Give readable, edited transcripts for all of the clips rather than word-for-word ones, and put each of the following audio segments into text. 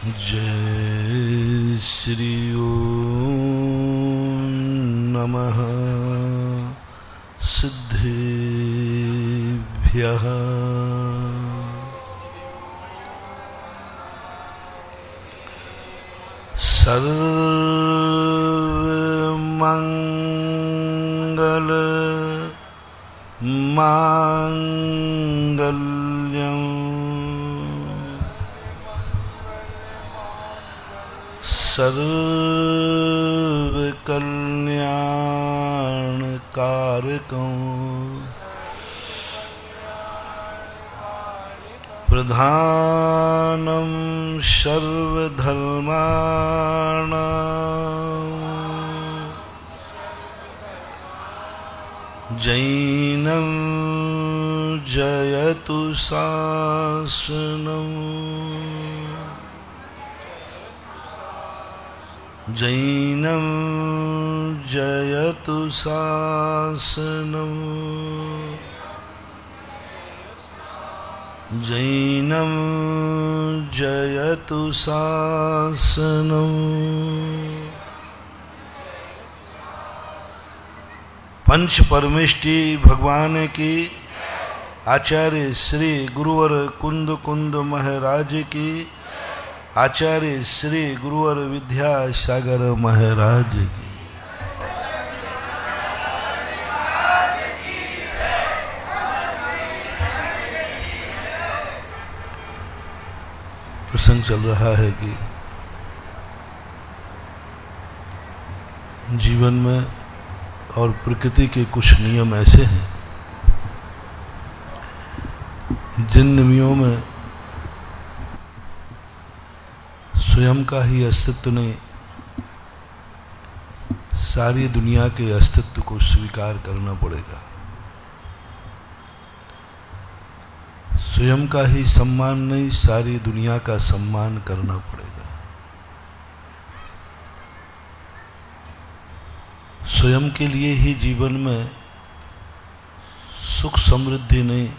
जय श्री ओम नमः सिद्धेभ्यः। सर्वमंगल मांगल्यम् सर्वकल्याणकारकं प्रधानं सर्वधर्माणां जैनं जयतु शासनम् जैनं जयतु शासनम् जैनं जयतु शासनम्। पंच परमेष्टि भगवान की, आचार्य श्री गुरुवर कुंद कुंद महाराज की, आचार्य श्री गुरुवर विद्यासागर महाराज की। प्रसंग चल रहा है कि जीवन में और प्रकृति के कुछ नियम ऐसे हैं जिन नियमों में स्वयं का ही अस्तित्व नहीं, सारी दुनिया के अस्तित्व को स्वीकार करना पड़ेगा। स्वयं का ही सम्मान नहीं, सारी दुनिया का सम्मान करना पड़ेगा। स्वयं के लिए ही जीवन में सुख समृद्धि नहीं,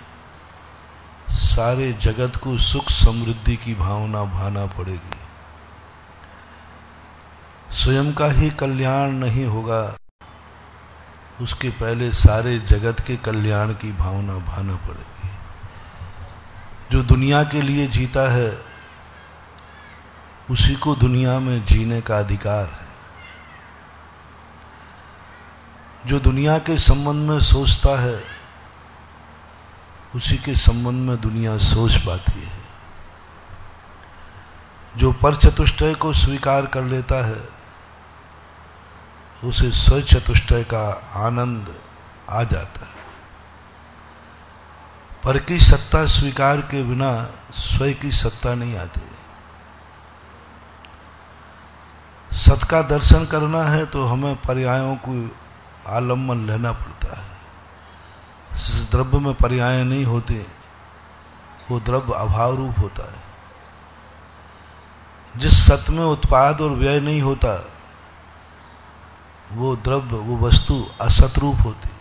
सारे जगत को सुख समृद्धि की भावना भाना पड़ेगी। स्वयं का ही कल्याण नहीं होगा, उसके पहले सारे जगत के कल्याण की भावना भाना पड़ेगी। जो दुनिया के लिए जीता है उसी को दुनिया में जीने का अधिकार है। जो दुनिया के संबंध में सोचता है उसी के संबंध में दुनिया सोच पाती है। जो पर चतुष्टय को स्वीकार कर लेता है उसे स्व चतुष्टय का आनंद आ जाता है। पर की सत्ता स्वीकार के बिना स्वयं की सत्ता नहीं आती। सत का दर्शन करना है तो हमें पर्यायों को आलम्बन लेना पड़ता है। जिस द्रव्य में पर्याय नहीं होते वो द्रव्य अभाव रूप होता है। जिस सत्य में उत्पाद और व्यय नहीं होता वो द्रव्य, वो वस्तु असत रूप होती है।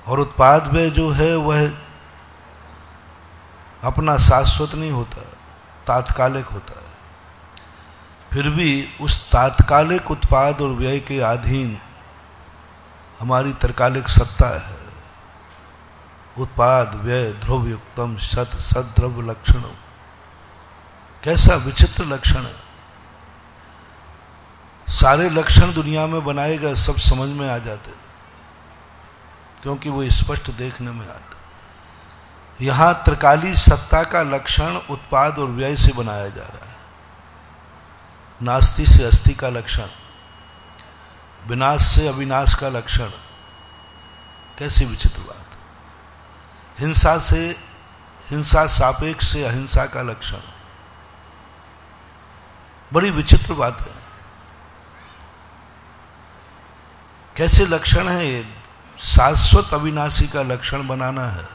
और उत्पाद व्यय जो है वह अपना शाश्वत नहीं होता, तात्कालिक होता है। फिर भी उस तात्कालिक उत्पाद और व्यय के अधीन हमारी तात्कालिक सत्ता है। उत्पाद व्यय ध्रुव युक्तम सत सद्रव्य लक्षणम। कैसा विचित्र लक्षण है। सारे लक्षण दुनिया में बनाएगा सब समझ में आ जाते, क्योंकि वो स्पष्ट देखने में आता। यहां त्रिकाली सत्ता का लक्षण उत्पाद और व्यय से बनाया जा रहा है। नास्ति से अस्थि का लक्षण, विनाश से अविनाश का लक्षण। कैसी विचित्र बात। हिंसा से, हिंसा सापेक्ष से अहिंसा का लक्षण। बड़ी विचित्र बात है। कैसे लक्षण है ये। शाश्वत अविनाशी का लक्षण बनाना है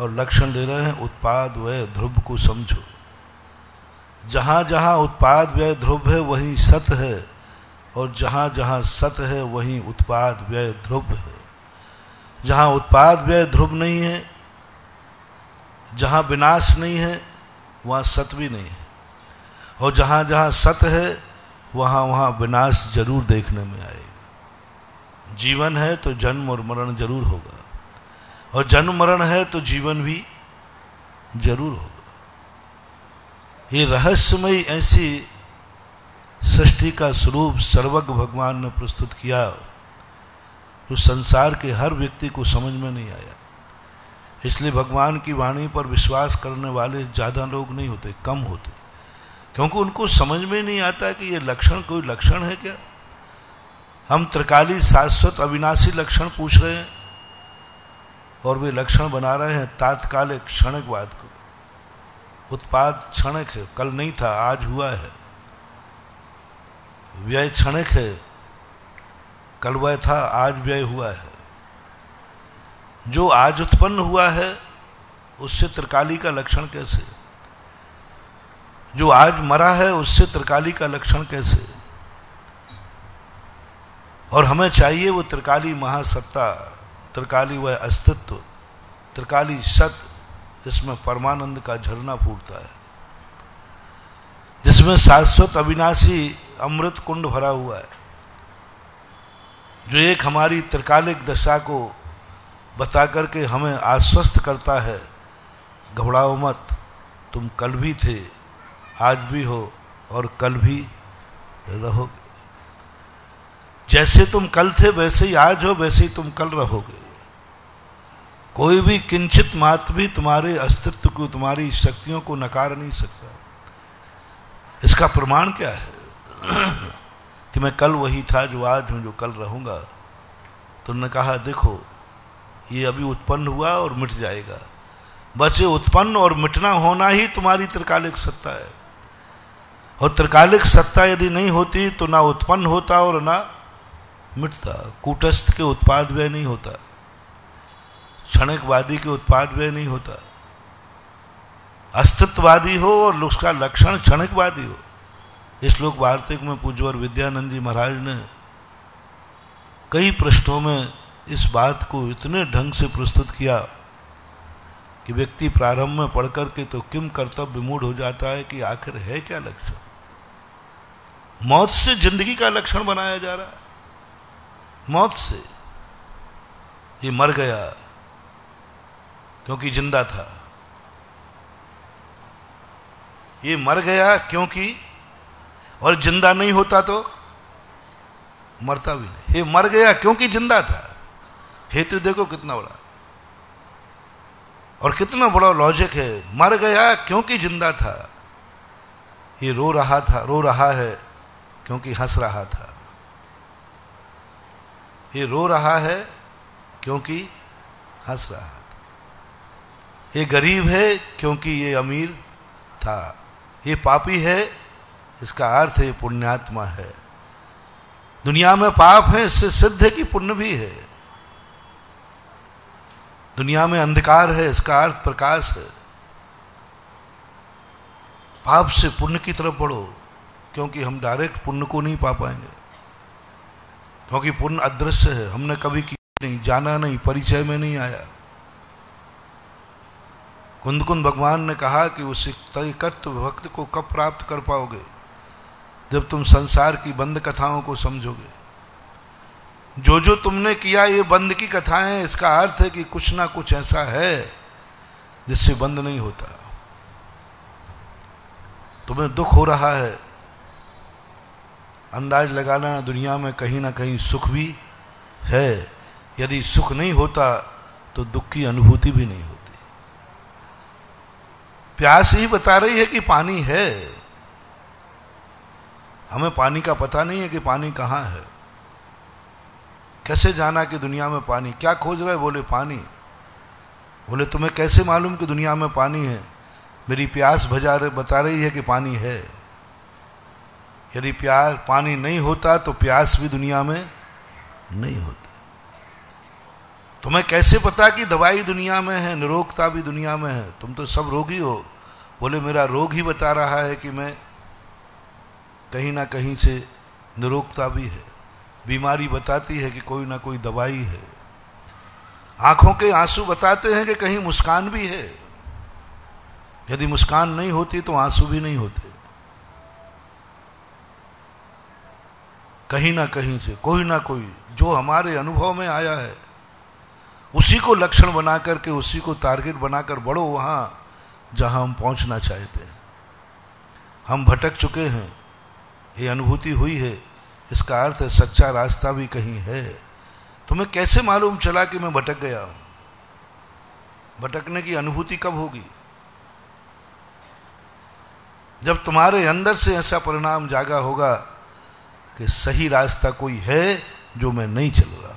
और लक्षण दे रहे हैं उत्पाद व्यय ध्रुव को समझो। जहां जहां उत्पाद व्यय ध्रुव है वहीं सत है, और जहां जहां सत है वहीं उत्पाद व्यय ध्रुव है। जहां उत्पाद व्यय ध्रुव नहीं है, जहां विनाश नहीं है, वहाँ सत भी नहीं है, और जहाँ जहाँ सत है वहाँ वहाँ विनाश जरूर देखने में आएगा। जीवन है तो जन्म और मरण जरूर होगा, और जन्म मरण है तो जीवन भी जरूर होगा। ये रहस्यमयी ऐसी सृष्टि का स्वरूप सर्वज्ञ भगवान ने प्रस्तुत किया जो संसार के हर व्यक्ति को समझ में नहीं आया। इसलिए भगवान की वाणी पर विश्वास करने वाले ज़्यादा लोग नहीं होते, कम होते, क्योंकि उनको समझ में नहीं आता कि ये लक्षण कोई लक्षण है क्या। हम त्रिकाली शाश्वत अविनाशी लक्षण पूछ रहे हैं और वे लक्षण बना रहे हैं तात्कालिक क्षणिकवाद को। उत्पाद क्षणिक है, कल नहीं था आज हुआ है। व्यय क्षणिक है, कल वह था आज व्यय हुआ है। जो आज उत्पन्न हुआ है उससे त्रिकाली का लक्षण कैसे? जो आज मरा है उससे त्रिकाली का लक्षण कैसे? और हमें चाहिए वो त्रिकाली महासत्ता, त्रिकाली वह अस्तित्व, त्रिकाली सत, जिसमें परमानंद का झरना फूटता है, जिसमें शाश्वत अविनाशी अमृत कुंड भरा हुआ है, जो एक हमारी त्रिकालिक दशा को बता करके हमें आश्वस्त करता है, घबराओ मत, तुम कल भी थे, आज भी हो और कल भी रहोगे। जैसे तुम कल थे वैसे ही आज हो, वैसे ही तुम कल रहोगे। कोई भी किंचित मात्र भी तुम्हारे अस्तित्व को, तुम्हारी शक्तियों को नकार नहीं सकता। इसका प्रमाण क्या है कि मैं कल वही था जो आज हूं, जो कल रहूंगा। तो उन्होंने कहा देखो ये अभी उत्पन्न हुआ और मिट जाएगा, बस ये उत्पन्न और मिटना होना ही तुम्हारी त्रिकालिक सत्ता है। और त्रिकालिक सत्ता यदि नहीं होती तो ना उत्पन्न होता और ना मिटता। कूटस्थ के उत्पाद व्यय नहीं होता, क्षणिकवादी के उत्पाद व्यय नहीं होता। अस्तित्ववादी हो और उसका लक्षण क्षणिकवादी हो। इस श्लोक वार्तिक में पूज्यवर विद्यानंद जी महाराज ने कई पृष्ठों में इस बात को इतने ढंग से प्रस्तुत किया कि व्यक्ति प्रारंभ में पढ़ करके तो किम कर्तव्य विमूढ़ हो जाता है कि आखिर है क्या लक्षण। मौत से जिंदगी का लक्षण बनाया जा रहा है। मौत से ये मर गया क्योंकि जिंदा था, ये मर गया क्योंकि, और जिंदा नहीं होता तो मरता भी नहीं। ये मर गया क्योंकि जिंदा था। हेतु देखो कितना बड़ा और कितना बड़ा लॉजिक है। मर गया क्योंकि जिंदा था। ये रो रहा था, रो रहा है क्योंकि हंस रहा था। ये रो रहा है क्योंकि हंस रहा था। ये गरीब है क्योंकि ये अमीर था। ये पापी है, इसका अर्थ है पुण्यात्मा है। दुनिया में पाप है, इससे सिद्ध है कि पुण्य भी है। दुनिया में अंधकार है, इसका अर्थ प्रकाश है। पाप से पुण्य की तरफ बढ़ो, क्योंकि हम डायरेक्ट पुण्य को नहीं पा पाएंगे, क्योंकि पुण्य अदृश्य है। हमने कभी किया नहीं, जाना नहीं, परिचय में नहीं आया। कुंद भगवान ने कहा कि उस एकत्व भक्त को कब प्राप्त कर पाओगे? जब तुम संसार की बंद कथाओं को समझोगे। जो जो तुमने किया ये बंद की कथाएं, इसका अर्थ है कि कुछ ना कुछ ऐसा है जिससे बंद नहीं होता। तुम्हें दुख हो रहा है, अंदाज लगा लेना दुनिया में कहीं ना कहीं सुख भी है। यदि सुख नहीं होता तो दुख की अनुभूति भी नहीं होती। प्यास ही बता रही है कि पानी है। हमें पानी का पता नहीं है कि पानी कहाँ है। कैसे जाना कि दुनिया में पानी? क्या खोज रहे? बोले पानी। बोले तुम्हें कैसे मालूम कि दुनिया में पानी है? मेरी प्यास बता रही है कि पानी है। यदि पानी नहीं होता तो प्यास भी दुनिया में नहीं होती। तुम्हें कैसे पता कि दवाई दुनिया में है, निरोगता भी दुनिया में है? तुम तो सब रोगी हो। बोले मेरा रोग ही बता रहा है कि मैं कहीं ना कहीं से निरोगता भी है। बीमारी बताती है कि कोई ना कोई दवाई है। आंखों के आंसू बताते हैं कि कहीं मुस्कान भी है। यदि मुस्कान नहीं होती तो आंसू भी नहीं होते। कहीं ना कहीं से कोई ना कोई जो हमारे अनुभव में आया है उसी को लक्षण बना करके, उसी को टारगेट बनाकर बढ़ो वहां जहां हम पहुंचना चाहते हैं। हम भटक चुके हैं, ये अनुभूति हुई है, इसका अर्थ है सच्चा रास्ता भी कहीं है। तुम्हें कैसे मालूम चला कि मैं भटक गया हूं? भटकने की अनुभूति कब होगी? जब तुम्हारे अंदर से ऐसा परिणाम जागा होगा कि सही रास्ता कोई है जो मैं नहीं चल रहा।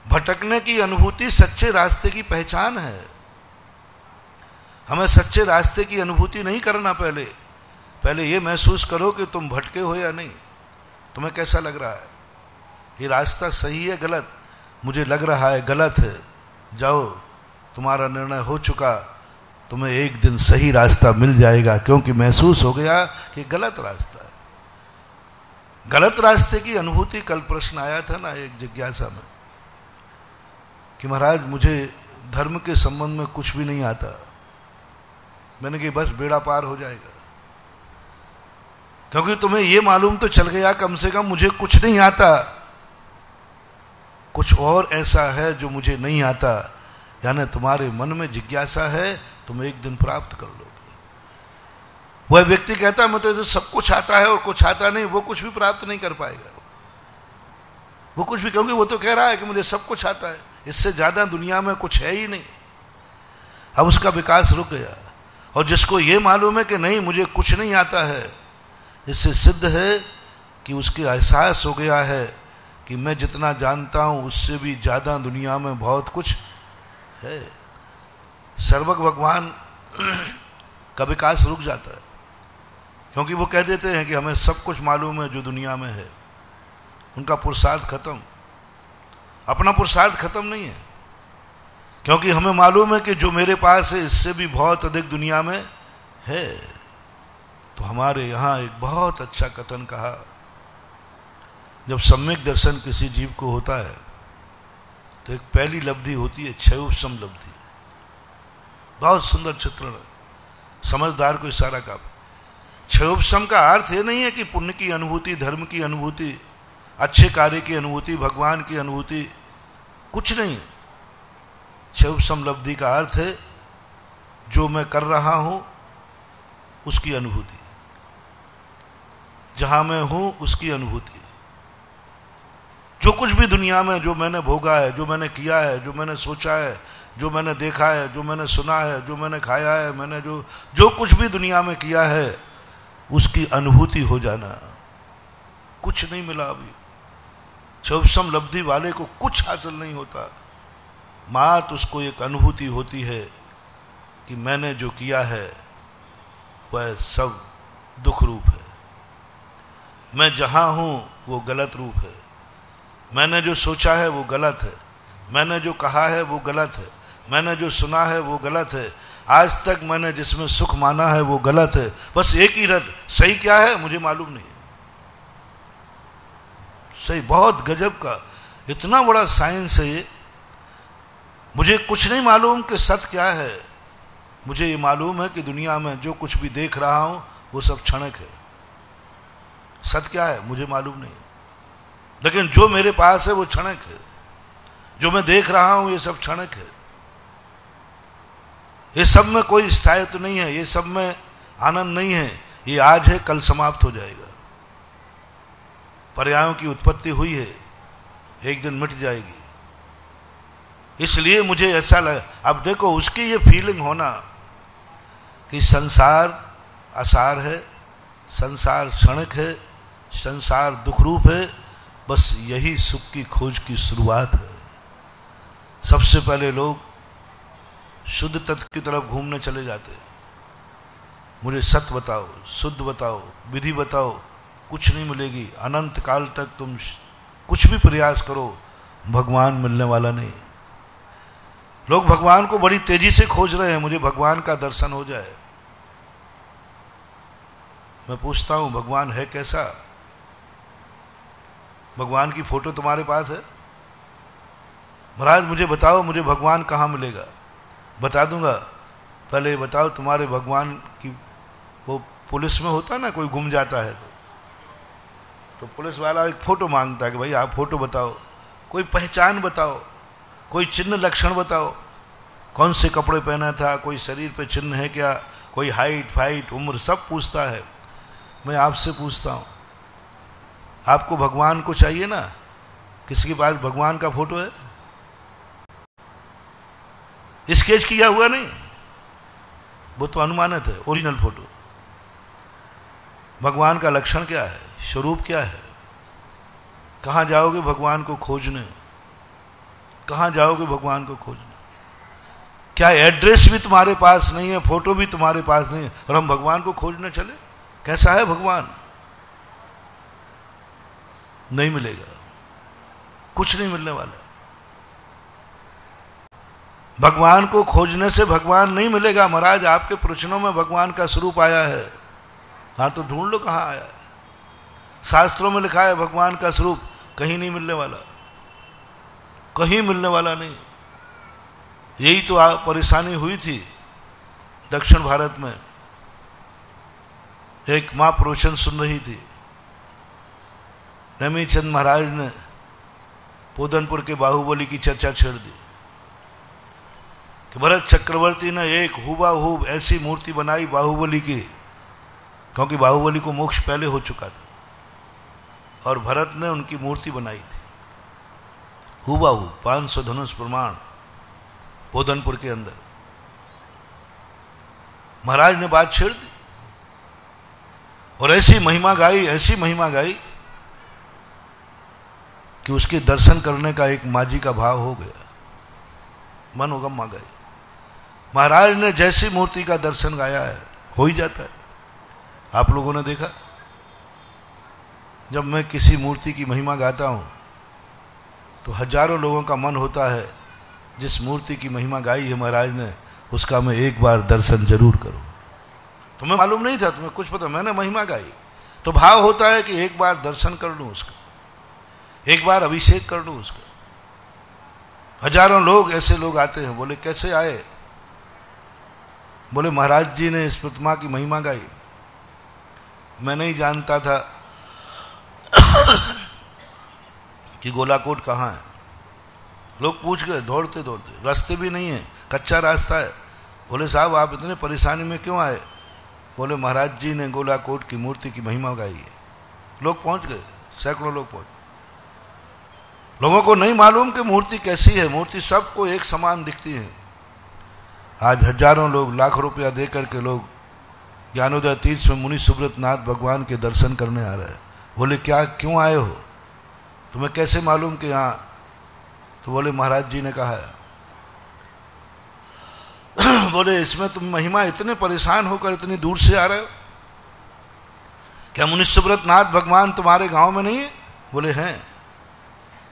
भटकने की अनुभूति सच्चे रास्ते की पहचान है। हमें सच्चे रास्ते की अनुभूति नहीं करना, पहले ये महसूस करो कि तुम भटके हो या नहीं। तुम्हें कैसा लग रहा है? ये रास्ता सही है गलत? मुझे लग रहा है गलत है। जाओ, तुम्हारा निर्णय हो चुका, तुम्हें एक दिन सही रास्ता मिल जाएगा, क्योंकि महसूस हो गया कि गलत रास्ता है। गलत रास्ते की अनुभूति, कल प्रश्न आया था ना एक जिज्ञासा में कि महाराज मुझे धर्म के संबंध में कुछ भी नहीं आता। मैंने कहा बस बेड़ा पार हो जाएगा, क्योंकि तुम्हें यह मालूम तो चल गया कम से कम मुझे कुछ नहीं आता, कुछ और ऐसा है जो मुझे नहीं आता। यानी तुम्हारे मन में जिज्ञासा है, तुम एक दिन प्राप्त कर लोगे। वह व्यक्ति कहता है मुझे तो सब कुछ आता है और कुछ आता नहीं, वो कुछ भी प्राप्त नहीं कर पाएगा। वो कुछ भी, क्योंकि वो तो कह रहा है कि मुझे सब कुछ आता है, इससे ज्यादा दुनिया में कुछ है ही नहीं। अब उसका विकास रुक गया। और जिसको ये मालूम है कि नहीं मुझे कुछ नहीं आता है, इससे सिद्ध है कि उसके एहसास हो गया है कि मैं जितना जानता हूं उससे भी ज्यादा दुनिया में बहुत कुछ है। सर्वज्ञ भगवान का विकास रुक जाता है, क्योंकि वो कह देते हैं कि हमें सब कुछ मालूम है जो दुनिया में है। उनका पुरुषार्थ खत्म, अपना पुरुषार्थ खत्म नहीं है, क्योंकि हमें मालूम है कि जो मेरे पास है इससे भी बहुत अधिक दुनिया में है। तो हमारे यहां एक बहुत अच्छा कथन कहा, जब सम्यक दर्शन किसी जीव को होता है तो एक पहली लब्धि होती है क्षयोपशम लब्धि। बहुत सुंदर चित्रण है, समझदार को इशारा का। क्षयोपशम का अर्थ ये नहीं है कि पुण्य की अनुभूति, धर्म की अनुभूति, अच्छे कार्य की अनुभूति, भगवान की अनुभूति, कुछ नहीं। क्षयोपशम लब्धि का अर्थ है जो मैं कर रहा हूं उसकी अनुभूति, जहां मैं हूं उसकी अनुभूति। जो कुछ भी दुनिया में जो मैंने भोगा है, जो मैंने किया है, जो मैंने सोचा है, जो मैंने देखा है, जो मैंने सुना है, जो मैंने खाया है, मैंने जो कुछ भी दुनिया में किया है उसकी अनुभूति हो जाना। कुछ नहीं मिला अभी। क्षयोपशम लब्धि वाले को कुछ हासिल नहीं होता, मात्र उसको एक अनुभूति होती है कि मैंने जो किया है वह सब दुख रूप है। मैं जहां हूं वो गलत रूप है। मैंने जो सोचा है वो गलत है, मैंने जो कहा है वो गलत है, मैंने जो सुना है वो गलत है, आज तक मैंने जिसमें सुख माना है वो गलत है। बस एक ही रट, सही क्या है मुझे मालूम नहीं। सही बहुत गजब का, इतना बड़ा साइंस है ये। मुझे कुछ नहीं मालूम कि सत्य क्या है। मुझे ये मालूम है कि दुनिया में जो कुछ भी देख रहा हूं वो सब क्षणिक है। सत्य क्या है मुझे मालूम नहीं, लेकिन जो मेरे पास है वो क्षणिक है। जो मैं देख रहा हूं ये सब क्षणिक है। ये सब में कोई स्थायित्व नहीं है, ये सब में आनंद नहीं है। ये आज है, कल समाप्त हो जाएगा। पर्यायों की उत्पत्ति हुई है, एक दिन मिट जाएगी। इसलिए मुझे ऐसा लगा, अब देखो उसकी ये फीलिंग होना कि संसार आसार है, संसार क्षणिक है, संसार दुख रूप है, बस यही सुख की खोज की शुरुआत है। सबसे पहले लोग शुद्ध तत्व की तरफ घूमने चले जाते हैं। मुझे सत्य बताओ, शुद्ध बताओ, विधि बताओ, कुछ नहीं मिलेगी। अनंत काल तक तुम कुछ भी प्रयास करो, भगवान मिलने वाला नहीं। लोग भगवान को बड़ी तेजी से खोज रहे हैं, मुझे भगवान का दर्शन हो जाए। मैं पूछता हूं भगवान है कैसा? भगवान की फोटो तुम्हारे पास है? महाराज मुझे बताओ, मुझे भगवान कहाँ मिलेगा? बता दूंगा, पहले ये बताओ तुम्हारे भगवान की, वो पुलिस में होता ना, कोई गुम जाता है तो पुलिस वाला एक फोटो मांगता है कि भाई आप फोटो बताओ, कोई पहचान बताओ, कोई चिन्ह लक्षण बताओ, कौन से कपड़े पहना था, कोई शरीर पे चिन्ह है क्या, कोई हाइट फाइट उम्र सब पूछता है। मैं आपसे पूछता हूँ, आपको भगवान को चाहिए ना? किसी के पास भगवान का फोटो है? स्केच किया हुआ नहीं, वो तो अनुमानित है, ओरिजिनल फोटो। भगवान का लक्षण क्या है, स्वरूप क्या है? कहाँ जाओगे भगवान को खोजने? कहाँ जाओगे भगवान को खोजने? क्या एड्रेस भी तुम्हारे पास नहीं है, फोटो भी तुम्हारे पास नहीं है, और हम भगवान को खोजने चले? कैसा है भगवान? नहीं मिलेगा, कुछ नहीं मिलने वाला। भगवान को खोजने से भगवान नहीं मिलेगा। महाराज आपके प्रवचनों में भगवान का स्वरूप आया है, हाँ तो ढूंढ लो कहाँ आया है। शास्त्रों में लिखा है भगवान का स्वरूप, कहीं नहीं मिलने वाला, कहीं मिलने वाला नहीं। यही तो परेशानी हुई थी दक्षिण भारत में। एक माँ प्रवचन सुन रही थी, नेमीचंद महाराज ने पोदनपुर के बाहुबली की चर्चा छेड़ दी कि भरत चक्रवर्ती ने एक हुबहू ऐसी मूर्ति बनाई बाहुबली की, क्योंकि बाहुबली को मोक्ष पहले हो चुका था और भरत ने उनकी मूर्ति बनाई थी हुबहू, 500 धनुष प्रमाण पोदनपुर के अंदर। महाराज ने बात छेड़ दी और ऐसी महिमा गाई, ऐसी महिमा गाई कि उसके दर्शन करने का एक माजी का भाव हो गया, मन उगम आ गई। महाराज ने जैसी मूर्ति का दर्शन गाया है, हो ही जाता है। आप लोगों ने देखा, जब मैं किसी मूर्ति की महिमा गाता हूं तो हजारों लोगों का मन होता है जिस मूर्ति की महिमा गाई है महाराज ने, उसका मैं एक बार दर्शन जरूर करूं। तुम्हें मालूम नहीं था, तुम्हें कुछ पता, मैंने महिमा गाई तो भाव होता है कि एक बार दर्शन कर लूं उसका, एक बार अभिषेक कर लूं उसका। हजारों लोग, ऐसे लोग आते हैं। बोले कैसे आए? बोले महाराज जी ने इस प्रतिमा की महिमा गाई, मैं नहीं जानता था कि गोलाकोट कहाँ है। लोग पूछ गए दौड़ते दौड़ते, रास्ते भी नहीं है, कच्चा रास्ता है। बोले साहब आप इतने परेशानी में क्यों आए? बोले महाराज जी ने गोलाकोट की मूर्ति की महिमा गाई है। लोग पहुंच गए, सैकड़ों लोग पहुंच। लोगों को नहीं मालूम कि मूर्ति कैसी है। मूर्ति सबको एक समान दिखती है। आज हजारों लोग, लाख रुपया देकर के लोग ज्ञानोदय तीर्थ में मुनि सुब्रत नाथ भगवान के दर्शन करने आ रहे हैं। बोले क्या, क्यों आए हो? तुम्हें कैसे मालूम कि यहाँ? तो बोले महाराज जी ने कहा है। बोले इसमें तुम महिमा, इतने परेशान होकर इतनी दूर से आ रहे हो? क्या मुनि सुब्रत नाथ भगवान तुम्हारे गांव में नहीं है? बोले हैं।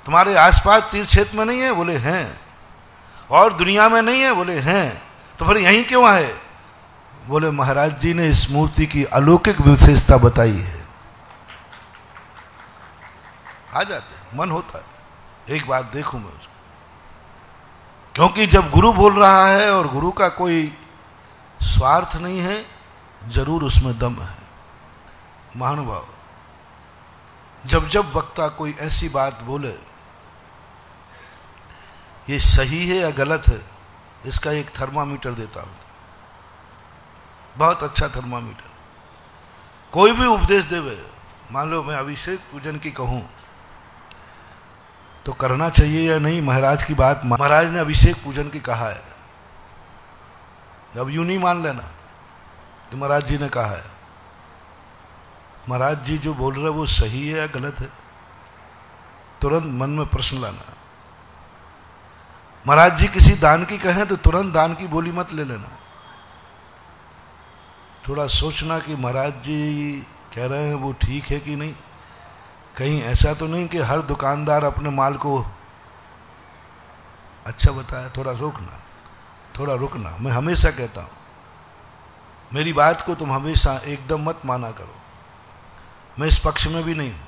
तुम्हारे आसपास तीर्थ क्षेत्र में नहीं है? बोले हैं। और दुनिया में नहीं है? बोले हैं। तो फिर यहीं क्यों आए? बोले महाराज जी ने इस मूर्ति की अलौकिक विशेषता बताई है। आ जाते, मन होता है एक बार देखूं मैं उसको, क्योंकि जब गुरु बोल रहा है और गुरु का कोई स्वार्थ नहीं है, जरूर उसमें दम है। महानुभाव, जब जब वक्ता कोई ऐसी बात बोले, ये सही है या गलत है, इसका एक थर्मामीटर देता हूं, बहुत अच्छा थर्मामीटर। कोई भी उपदेश देवे, मान लो मैं अभिषेक पूजन की कहूं तो करना चाहिए या नहीं, महाराज की बात, महाराज ने अभिषेक पूजन की कहा है, अब यूं नहीं मान लेना कि महाराज जी ने कहा है। महाराज जी जो बोल रहे वो सही है या गलत है, तुरंत मन में प्रश्न लाना। महाराज जी किसी दान की कहें तो तुरंत दान की बोली मत ले लेना। थोड़ा सोचना कि महाराज जी कह रहे हैं वो ठीक है कि नहीं। कहीं ऐसा तो नहीं कि हर दुकानदार अपने माल को अच्छा बताया। थोड़ा रोकना, थोड़ा रुकना। मैं हमेशा कहता हूं, मेरी बात को तुम हमेशा एकदम मत माना करो। मैं इस पक्ष में भी नहीं हूं,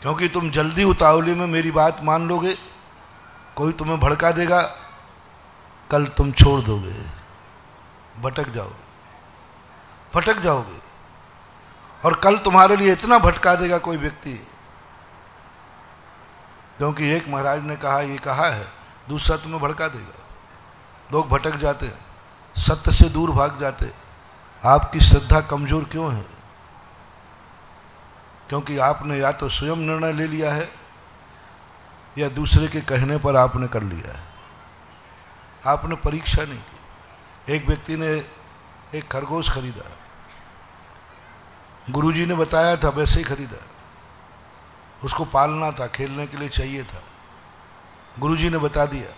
क्योंकि तुम जल्दी उतावली में मेरी बात मान लोगे, कोई तुम्हें भड़का देगा कल तुम छोड़ दोगे, भटक जाओगे। और कल तुम्हारे लिए इतना भटका देगा कोई व्यक्ति, क्योंकि एक महाराज ने कहा ये कहा है, दूसरा तुम्हें भड़का देगा। लोग भटक जाते, सत्य से दूर भाग जाते। आपकी श्रद्धा कमजोर क्यों है? क्योंकि आपने या तो स्वयं निर्णय ले लिया है या दूसरे के कहने पर आपने कर लिया है। आपने परीक्षा नहीं की। एक व्यक्ति ने एक खरगोश खरीदा, गुरुजी ने बताया था वैसे ही खरीदा, उसको पालना था, खेलने के लिए चाहिए था। गुरुजी ने बता दिया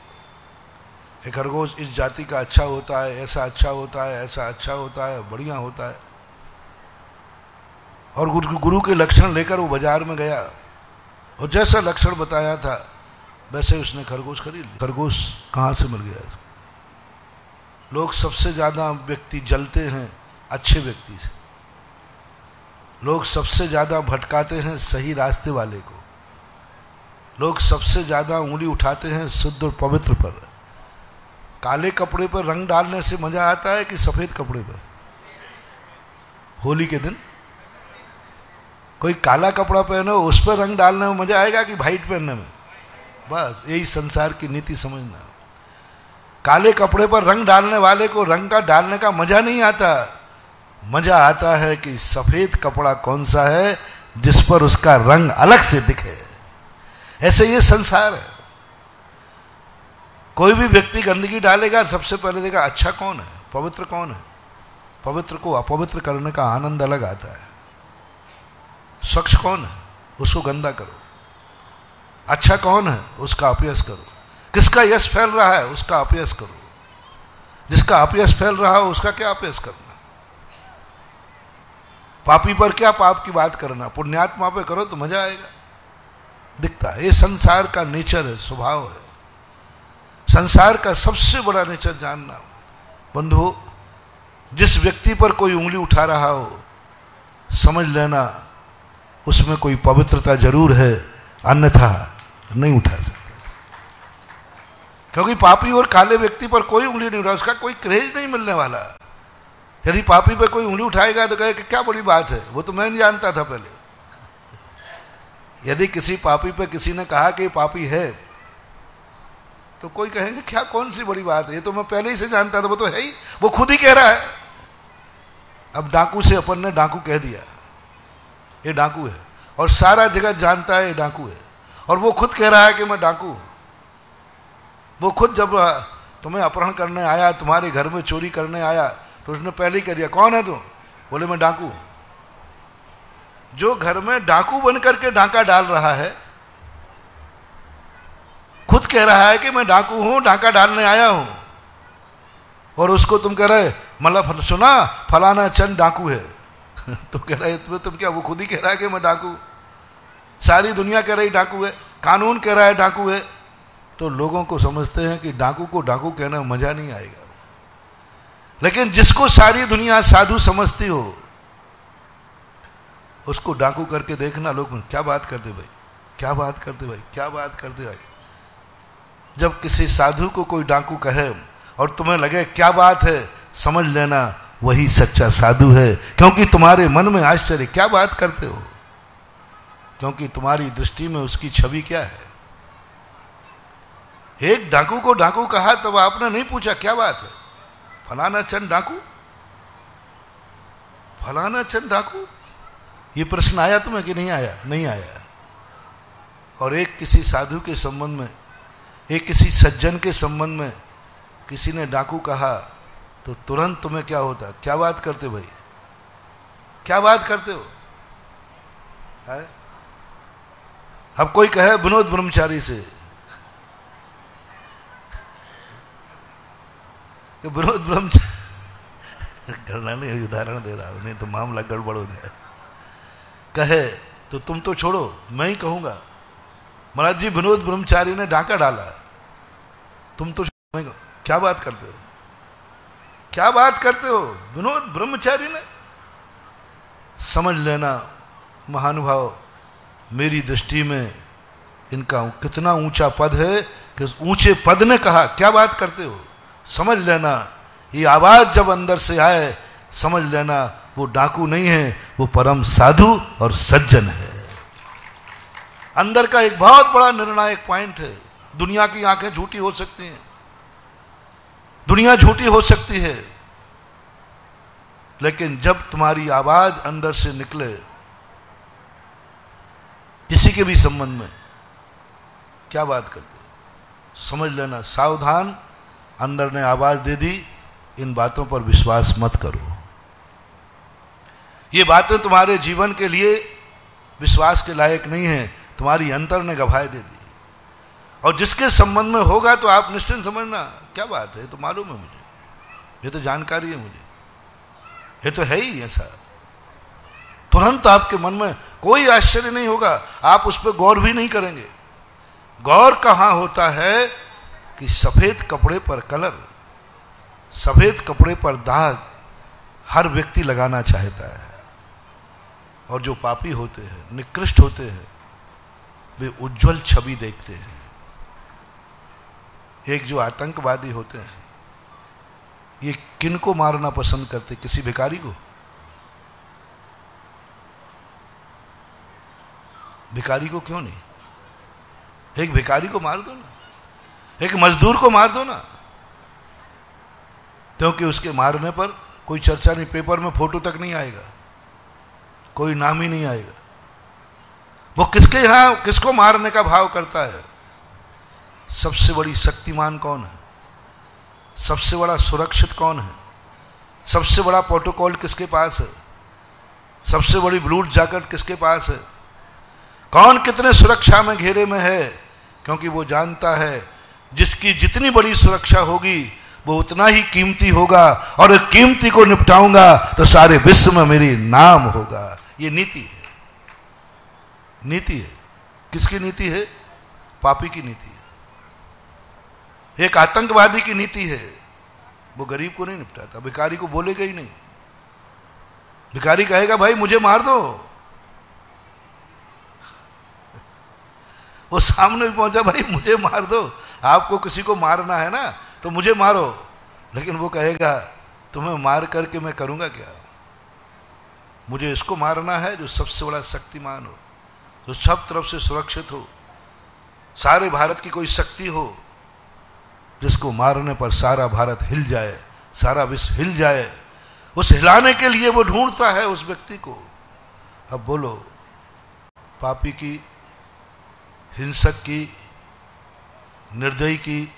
कि खरगोश इस जाति का अच्छा होता है, ऐसा अच्छा होता है, ऐसा अच्छा होता है, बढ़िया होता है। और गुरु के लक्षण लेकर वो बाजार में गया और जैसा लक्षण बताया था वैसे उसने खरगोश खरीद लिया। खरगोश कहाँ से मिल गया? लोग सबसे ज्यादा व्यक्ति जलते हैं अच्छे व्यक्ति से, लोग सबसे ज्यादा भटकाते हैं सही रास्ते वाले को, लोग सबसे ज्यादा उंगली उठाते हैं शुद्ध और पवित्र पर। काले कपड़े पर रंग डालने से मजा आता है कि सफेद कपड़े पर? होली के दिन कोई काला कपड़ा पहनो, उस पर रंग डालने में मजा आएगा कि व्हाइट पहनने में? बस यही संसार की नीति समझना। काले कपड़े पर रंग डालने वाले को रंग का डालने का मजा नहीं आता। मजा आता है कि सफेद कपड़ा कौन सा है जिस पर उसका रंग अलग से दिखे। ऐसे ये संसार है। कोई भी व्यक्ति गंदगी डालेगा, सबसे पहले देखा अच्छा कौन है, पवित्र कौन है। पवित्र को अपवित्र करने का आनंद अलग आता है। स्वच्छ कौन है, उसको गंदा करो। अच्छा कौन है, उसका अपयश करो। किसका यश फैल रहा है, उसका अपयश करो। जिसका अपयश फैल रहा हो उसका क्या अपयश करना? पापी पर क्या पाप की बात करना, पुण्यात्मा पे करो तो मजा आएगा। दिखता है ये संसार का नेचर है, स्वभाव है। संसार का सबसे बड़ा नेचर जानना बंधुओं, जिस व्यक्ति पर कोई उंगली उठा रहा हो समझ लेना उसमें कोई पवित्रता जरूर है, अन्यथा नहीं उठा सकते। क्योंकि पापी और काले व्यक्ति पर कोई उंगली नहीं उठा, उसका कोई क्रेज नहीं मिलने वाला। यदि पापी पे कोई उंगली उठाएगा तो कहे कि क्या बड़ी बात है, वो तो मैं नहीं जानता था पहले। यदि किसी पापी पे किसी ने कहा कि पापी है तो कोई कहेंगे क्या कौन सी बड़ी बात है, ये तो मैं पहले ही से जानता था, वो तो है ही, वो खुद ही कह रहा है। अब डाकू से अपन ने डाकू कह दिया, ये डाकू है, और सारा जगत जानता है ये डाकू है, और वो खुद कह रहा है कि मैं डाकू हूं। वो खुद जब तुम्हें अपहरण करने आया, तुम्हारे घर में चोरी करने आया, तो उसने पहले ही कह दिया कौन है तुम? बोले मैं डाकू हूं। जो घर में डाकू बन करके डाका डाल रहा है खुद कह रहा है कि मैं डाकू हूं, डाका डालने आया हूं, और उसको तुम कह रहे मतलब सुना फलाना चंद डाकू है तो कह रहे तुम क्या? वो खुद ही कह रहा है कि मैं डाकू। सारी दुनिया कह रही डाकू है, कानून कह रहा है डाकू है। तो लोगों को समझते हैं कि डाकू को डाकू कहना मजा नहीं आएगा। लेकिन जिसको सारी दुनिया साधु समझती हो उसको डाकू करके देखना, लोग क्या बात करते भाई, क्या बात करते भाई, क्या बात करते भाई। जब किसी साधु को कोई डाकू कहे और तुम्हें लगे क्या बात है, समझ लेना वही सच्चा साधु है। क्योंकि तुम्हारे मन में आश्चर्य, क्या बात करते हो, क्योंकि तुम्हारी दृष्टि में उसकी छवि क्या है। एक डाकू को डाकू कहा तब आपने नहीं पूछा क्या बात है, फलाना चंद डाकू, फलाना चंद डाकू, ये प्रश्न आया तुम्हें कि नहीं आया? नहीं आया। और एक किसी साधु के संबंध में, एक किसी सज्जन के संबंध में किसी ने डाकू कहा तो तुरंत तुम्हें क्या होता? क्या बात करते भाई, क्या बात करते हो है? अब कोई कहे विनोद ब्रह्मचारी से कि विनोद ब्रह्मचारी करना नहीं, उदाहरण दे रहा हूं, नहीं तो मामला गड़बड़ हो जाए। कहे तो तुम तो छोड़ो, मैं ही कहूंगा महाराज जी विनोद ब्रह्मचारी ने डाका डाला, तुम तो क्या बात करते हो, क्या बात करते हो, विनोद ब्रह्मचारी ने। समझ लेना महानुभाव, मेरी दृष्टि में इनका कितना ऊंचा पद है कि उस ऊंचे पद ने कहा क्या बात करते हो। समझ लेना, ये आवाज जब अंदर से आए समझ लेना वो डाकू नहीं है, वो परम साधु और सज्जन है। अंदर का एक बहुत बड़ा निर्णायक पॉइंट है। दुनिया की आंखें झूठी हो सकती हैं, दुनिया झूठी हो सकती है, लेकिन जब तुम्हारी आवाज अंदर से निकले किसी के भी संबंध में, क्या बात करते, समझ लेना सावधान, अंदर ने आवाज दे दी, इन बातों पर विश्वास मत करो। ये बातें तुम्हारे जीवन के लिए विश्वास के लायक नहीं है, तुम्हारी अंतर ने गवाही दे दी। और जिसके संबंध में होगा तो आप निश्चिंत समझना, क्या बात है, ये तो मालूम है मुझे, ये तो जानकारी है मुझे, ये तो है ही ऐसा। तुरंत आपके मन में कोई आश्चर्य नहीं होगा, आप उस पर गौर भी नहीं करेंगे। गौर कहां होता है कि सफेद कपड़े पर कलर, सफेद कपड़े पर दाग हर व्यक्ति लगाना चाहता है, और जो पापी होते हैं, निकृष्ट होते हैं, वे उज्जवल छवि देखते हैं। एक जो आतंकवादी होते हैं, ये किनको मारना पसंद करते, किसी भिखारी को? भिखारी को क्यों नहीं? एक भिखारी को मार दो ना, एक मजदूर को मार दो ना, क्योंकि उसके मारने पर कोई चर्चा नहीं, पेपर में फोटो तक नहीं आएगा, कोई नाम ही नहीं आएगा। वो किसके यहां किसको मारने का भाव करता है? सबसे बड़ी शक्तिमान कौन है? सबसे बड़ा सुरक्षित कौन है? सबसे बड़ा प्रोटोकॉल किसके पास है? सबसे बड़ी ब्लू जैकेट किसके पास है? कौन कितने सुरक्षा में घेरे में है? क्योंकि वो जानता है जिसकी जितनी बड़ी सुरक्षा होगी वो उतना ही कीमती होगा, और एक कीमती को निपटाऊंगा तो सारे विश्व में मेरी नाम होगा। ये नीति है, नीति है। किसकी नीति है? पापी की नीति है। एक आतंकवादी की नीति है, वो गरीब को नहीं निपटाता, भिखारी को बोलेगा ही नहीं। भिखारी कहेगा भाई मुझे मार दो, वो सामने भी पहुंचा, भाई मुझे मार दो, आपको किसी को मारना है ना तो मुझे मारो। लेकिन वो कहेगा तुम्हें मार करके मैं करूंगा क्या? मुझे इसको मारना है जो सबसे बड़ा शक्तिमान हो, जो सब तरफ से सुरक्षित हो, सारे भारत की कोई शक्ति हो, जिसको मारने पर सारा भारत हिल जाए, सारा विश्व हिल जाए। उस हिलाने के लिए वो ढूंढता है उस व्यक्ति को। अब बोलो, पापी की, हिंसक की, निर्दयी की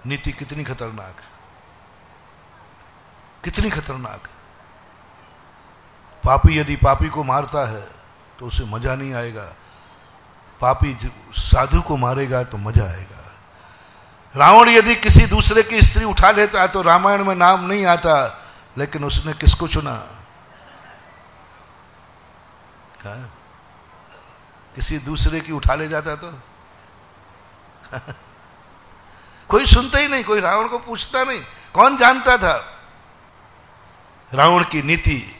नीति कितनी खतरनाक है, कितनी खतरनाक है। पापी यदि पापी को मारता है तो उसे मजा नहीं आएगा, पापी साधु को मारेगा तो मजा आएगा। रावण यदि किसी दूसरे की स्त्री उठा लेता है तो रामायण में नाम नहीं आता, लेकिन उसने किसको चुना? किसी दूसरे की उठा ले जाता तो कोई सुनता ही नहीं, कोई रावण को पूछता नहीं। कौन जानता था? रावण की नीति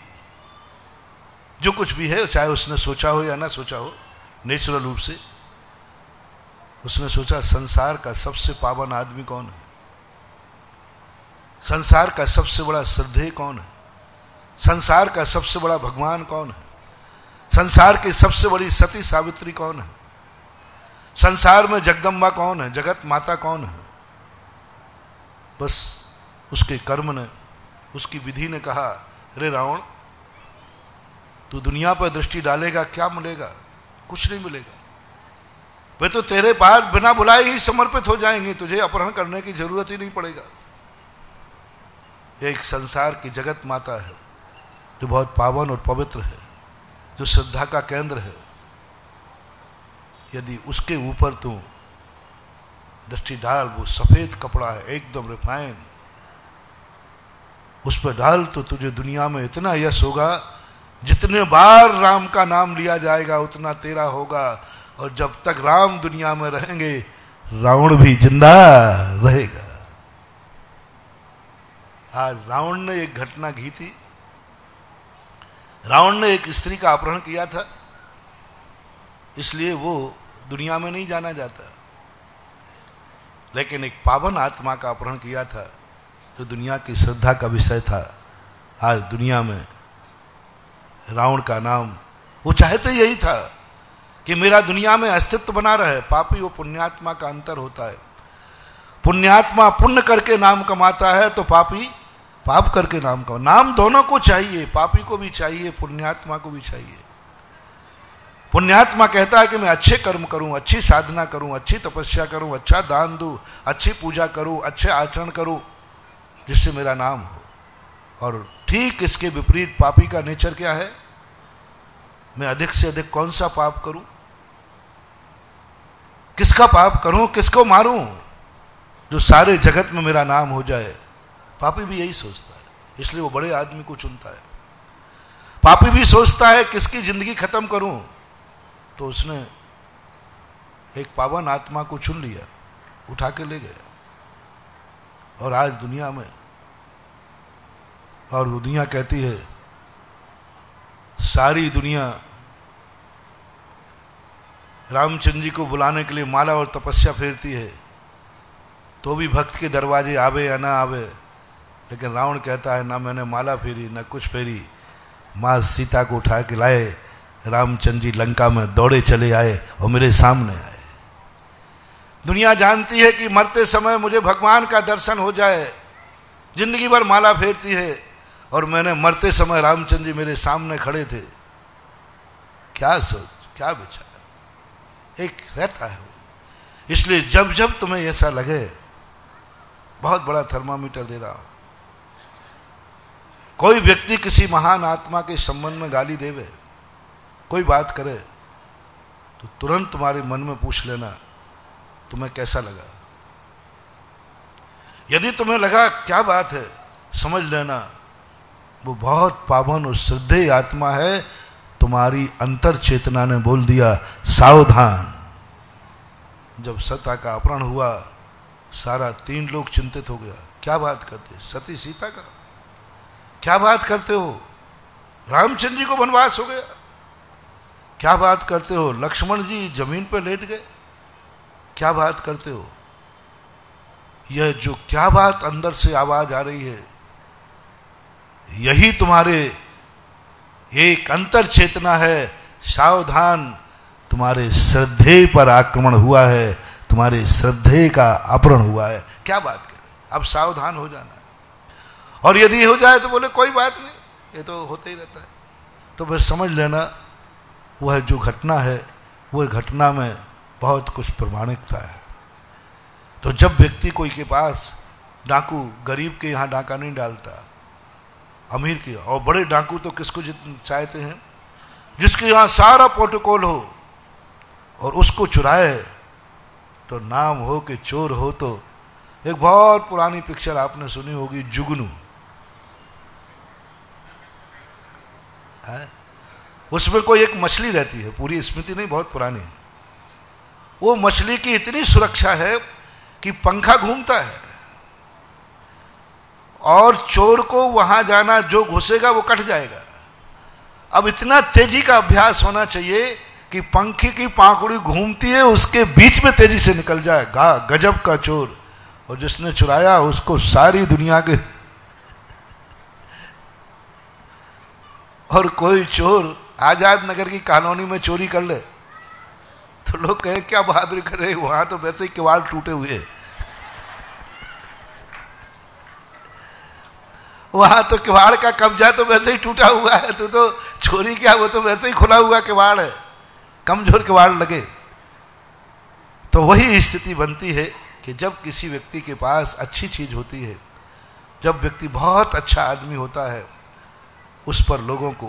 जो कुछ भी है, चाहे उसने सोचा हो या ना सोचा हो, नेचुरल रूप से उसने सोचा संसार का सबसे पावन आदमी कौन है, संसार का सबसे बड़ा श्रद्धेय कौन है, संसार का सबसे बड़ा भगवान कौन है, संसार की सबसे बड़ी सती सावित्री कौन है, संसार में जगदम्बा कौन है, जगत माता कौन है। बस उसके कर्म ने, उसकी विधि ने कहा, अरे रावण तू दुनिया पर दृष्टि डालेगा, क्या मिलेगा? कुछ नहीं मिलेगा। वे तो तेरे पास बिना बुलाए ही समर्पित हो जाएंगे, तुझे अपहरण करने की जरूरत ही नहीं पड़ेगा। एक संसार की जगत माता है जो बहुत पावन और पवित्र है, जो श्रद्धा का केंद्र है। यदि उसके ऊपर तू दृष्टि डाल, वो सफेद कपड़ा है एकदम रिफाइन, उस पर डाल तो तुझे दुनिया में इतना यश होगा, जितने बार राम का नाम लिया जाएगा उतना तेरा होगा। और जब तक राम दुनिया में रहेंगे रावण भी जिंदा रहेगा। आज रावण ने एक घटना की थी। रावण ने एक स्त्री का अपहरण किया था, इसलिए वो दुनिया में नहीं जाना जाता। लेकिन एक पावन आत्मा का अपहरण किया था जो दुनिया की श्रद्धा का विषय था। आज दुनिया में रावण का नाम, वो चाहते यही था कि मेरा दुनिया में अस्तित्व बना रहे। पापी वो पुण्यात्मा का अंतर होता है। पुण्यात्मा पुण्य करके नाम कमाता है तो पापी पाप करके नाम कमा। नाम दोनों को चाहिए, पापी को भी चाहिए, पुण्यात्मा को भी चाहिए। पुण्यात्मा कहता है कि मैं अच्छे कर्म करूं, अच्छी साधना करूं, अच्छी तपस्या करूं, अच्छा दान दूं, अच्छी पूजा करूं, अच्छे आचरण करूं, जिससे मेरा नाम हो। और ठीक इसके विपरीत पापी का नेचर क्या है? मैं अधिक से अधिक कौन सा पाप करूं, किसका पाप करूं, किसको मारूं, जो सारे जगत में मेरा नाम हो जाए। पापी भी यही सोचता है, इसलिए वो बड़े आदमी को चुनता है। पापी भी सोचता है किसकी जिंदगी खत्म करूं, तो उसने एक पावन आत्मा को चुन लिया, उठा के ले गया। और आज दुनिया में, और दुनिया कहती है, सारी दुनिया रामचंद्र जी को बुलाने के लिए माला और तपस्या फेरती है, तो भी भक्त के दरवाजे आवे या ना आवे। लेकिन रावण कहता है ना मैंने माला फेरी ना कुछ फेरी, माँ सीता को उठा के लाए, रामचंद्र जी लंका में दौड़े चले आए और मेरे सामने आए। दुनिया जानती है कि मरते समय मुझे भगवान का दर्शन हो जाए, जिंदगी भर माला फेरती है, और मैंने मरते समय रामचंद्र जी मेरे सामने खड़े थे। क्या सोच, क्या विचार, एक रहता है वो। इसलिए जब जब तुम्हें ऐसा लगे, बहुत बड़ा थर्मामीटर दे रहा हूं, कोई व्यक्ति किसी महान आत्मा के संबंध में गाली देवे, कोई बात करे, तो तुरंत तुम्हारे मन में पूछ लेना तुम्हें कैसा लगा। यदि तुम्हें लगा क्या बात है, समझ लेना वो बहुत पावन और श्रद्धेय आत्मा है। तुम्हारी अंतर चेतना ने बोल दिया सावधान। जब सीता का अपहरण हुआ, सारा 3 लोग चिंतित हो गया। क्या बात करते, सती सीता का क्या बात करते हो? रामचंद्र जी को वनवास हो गया, क्या बात करते हो? लक्ष्मण जी जमीन पर लेट गए, क्या बात करते हो? यह जो क्या बात अंदर से आवाज आ रही है, यही तुम्हारे एक अंतर चेतना है। सावधान, तुम्हारे श्रद्धेय पर आक्रमण हुआ है, तुम्हारे श्रद्धेय का अपहरण हुआ है। क्या बात करें, अब सावधान हो जाना है। और यदि हो जाए तो बोले कोई बात नहीं, ये तो होते ही रहता है, तो बस समझ लेना वह जो घटना है, वह घटना में बहुत कुछ प्रमाणिकता है। तो जब व्यक्ति कोई के पास, डाकू गरीब के यहाँ डाका नहीं डालता, अमीर के, और बड़े डाकू तो किसको चाहते हैं? जिसके यहाँ सारा प्रोटोकॉल हो और उसको चुराए, तो नाम हो कि चोर हो। तो एक बहुत पुरानी पिक्चर आपने सुनी होगी, जुगनू है? उसमें कोई एक मछली रहती है, पूरी स्मृति नहीं, बहुत पुरानी है। वो मछली की इतनी सुरक्षा है कि पंखा घूमता है, और चोर को वहां जाना, जो घुसेगा वो कट जाएगा। अब इतना तेजी का अभ्यास होना चाहिए कि पंखी की पाखुड़ी घूमती है, उसके बीच में तेजी से निकल जाए। गजब का चोर। और जिसने चुराया उसको सारी दुनिया के और कोई चोर आजाद नगर की कॉलोनी में चोरी कर ले तो लोग कहे क्या बहादुरी कर रहे, वहां तो वैसे ही किवाड़ टूटे हुए, वहां तो किवाड़ का कब्जा तो वैसे ही टूटा हुआ है, तो चोरी क्या, वो तो वैसे ही खुला हुआ किवाड़ है, कमजोर किवाड़ लगे। तो वही स्थिति बनती है कि जब किसी व्यक्ति के पास अच्छी चीज होती है, जब व्यक्ति बहुत अच्छा आदमी होता है, उस पर लोगों को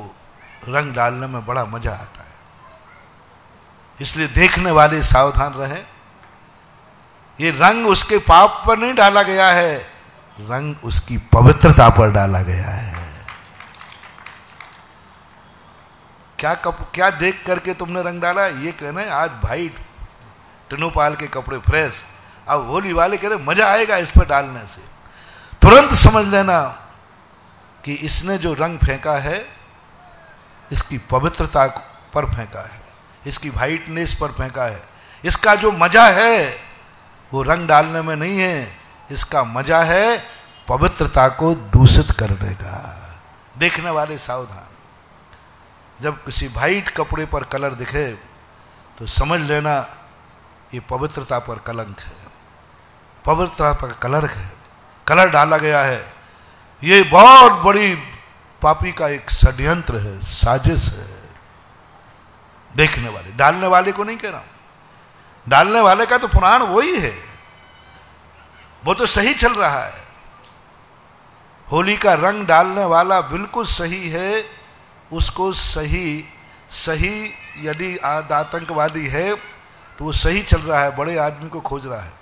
रंग डालने में बड़ा मजा आता है। इसलिए देखने वाले सावधान रहें। ये रंग उसके पाप पर नहीं डाला गया है, रंग उसकी पवित्रता पर डाला गया है। क्या देख करके तुमने रंग डाला? ये कहना है आज भाई टिनोपाल के कपड़े फ्रेश, अब होली वाले कह रहे मजा आएगा इस पर डालने से। तुरंत समझ लेना कि इसने जो रंग फेंका है, इसकी पवित्रता पर फेंका है, इसकी वाइटनेस पर फेंका है। इसका जो मजा है वो रंग डालने में नहीं है, इसका मजा है पवित्रता को दूषित करने का। देखने वाले सावधान, जब किसी वाइट कपड़े पर कलर दिखे तो समझ लेना ये पवित्रता पर कलंक है, पवित्रता पर कलर है, कलर डाला गया है। ये बहुत बड़ी पापी का एक षड्यंत्र है, साजिश है। देखने वाले, डालने वाले को नहीं कह रहा हूं, डालने वाले का तो पुराण वही है, वो तो सही चल रहा है। होली का रंग डालने वाला बिल्कुल सही है, उसको सही यदि आतंकवादी है तो वो सही चल रहा है, बड़े आदमी को खोज रहा है।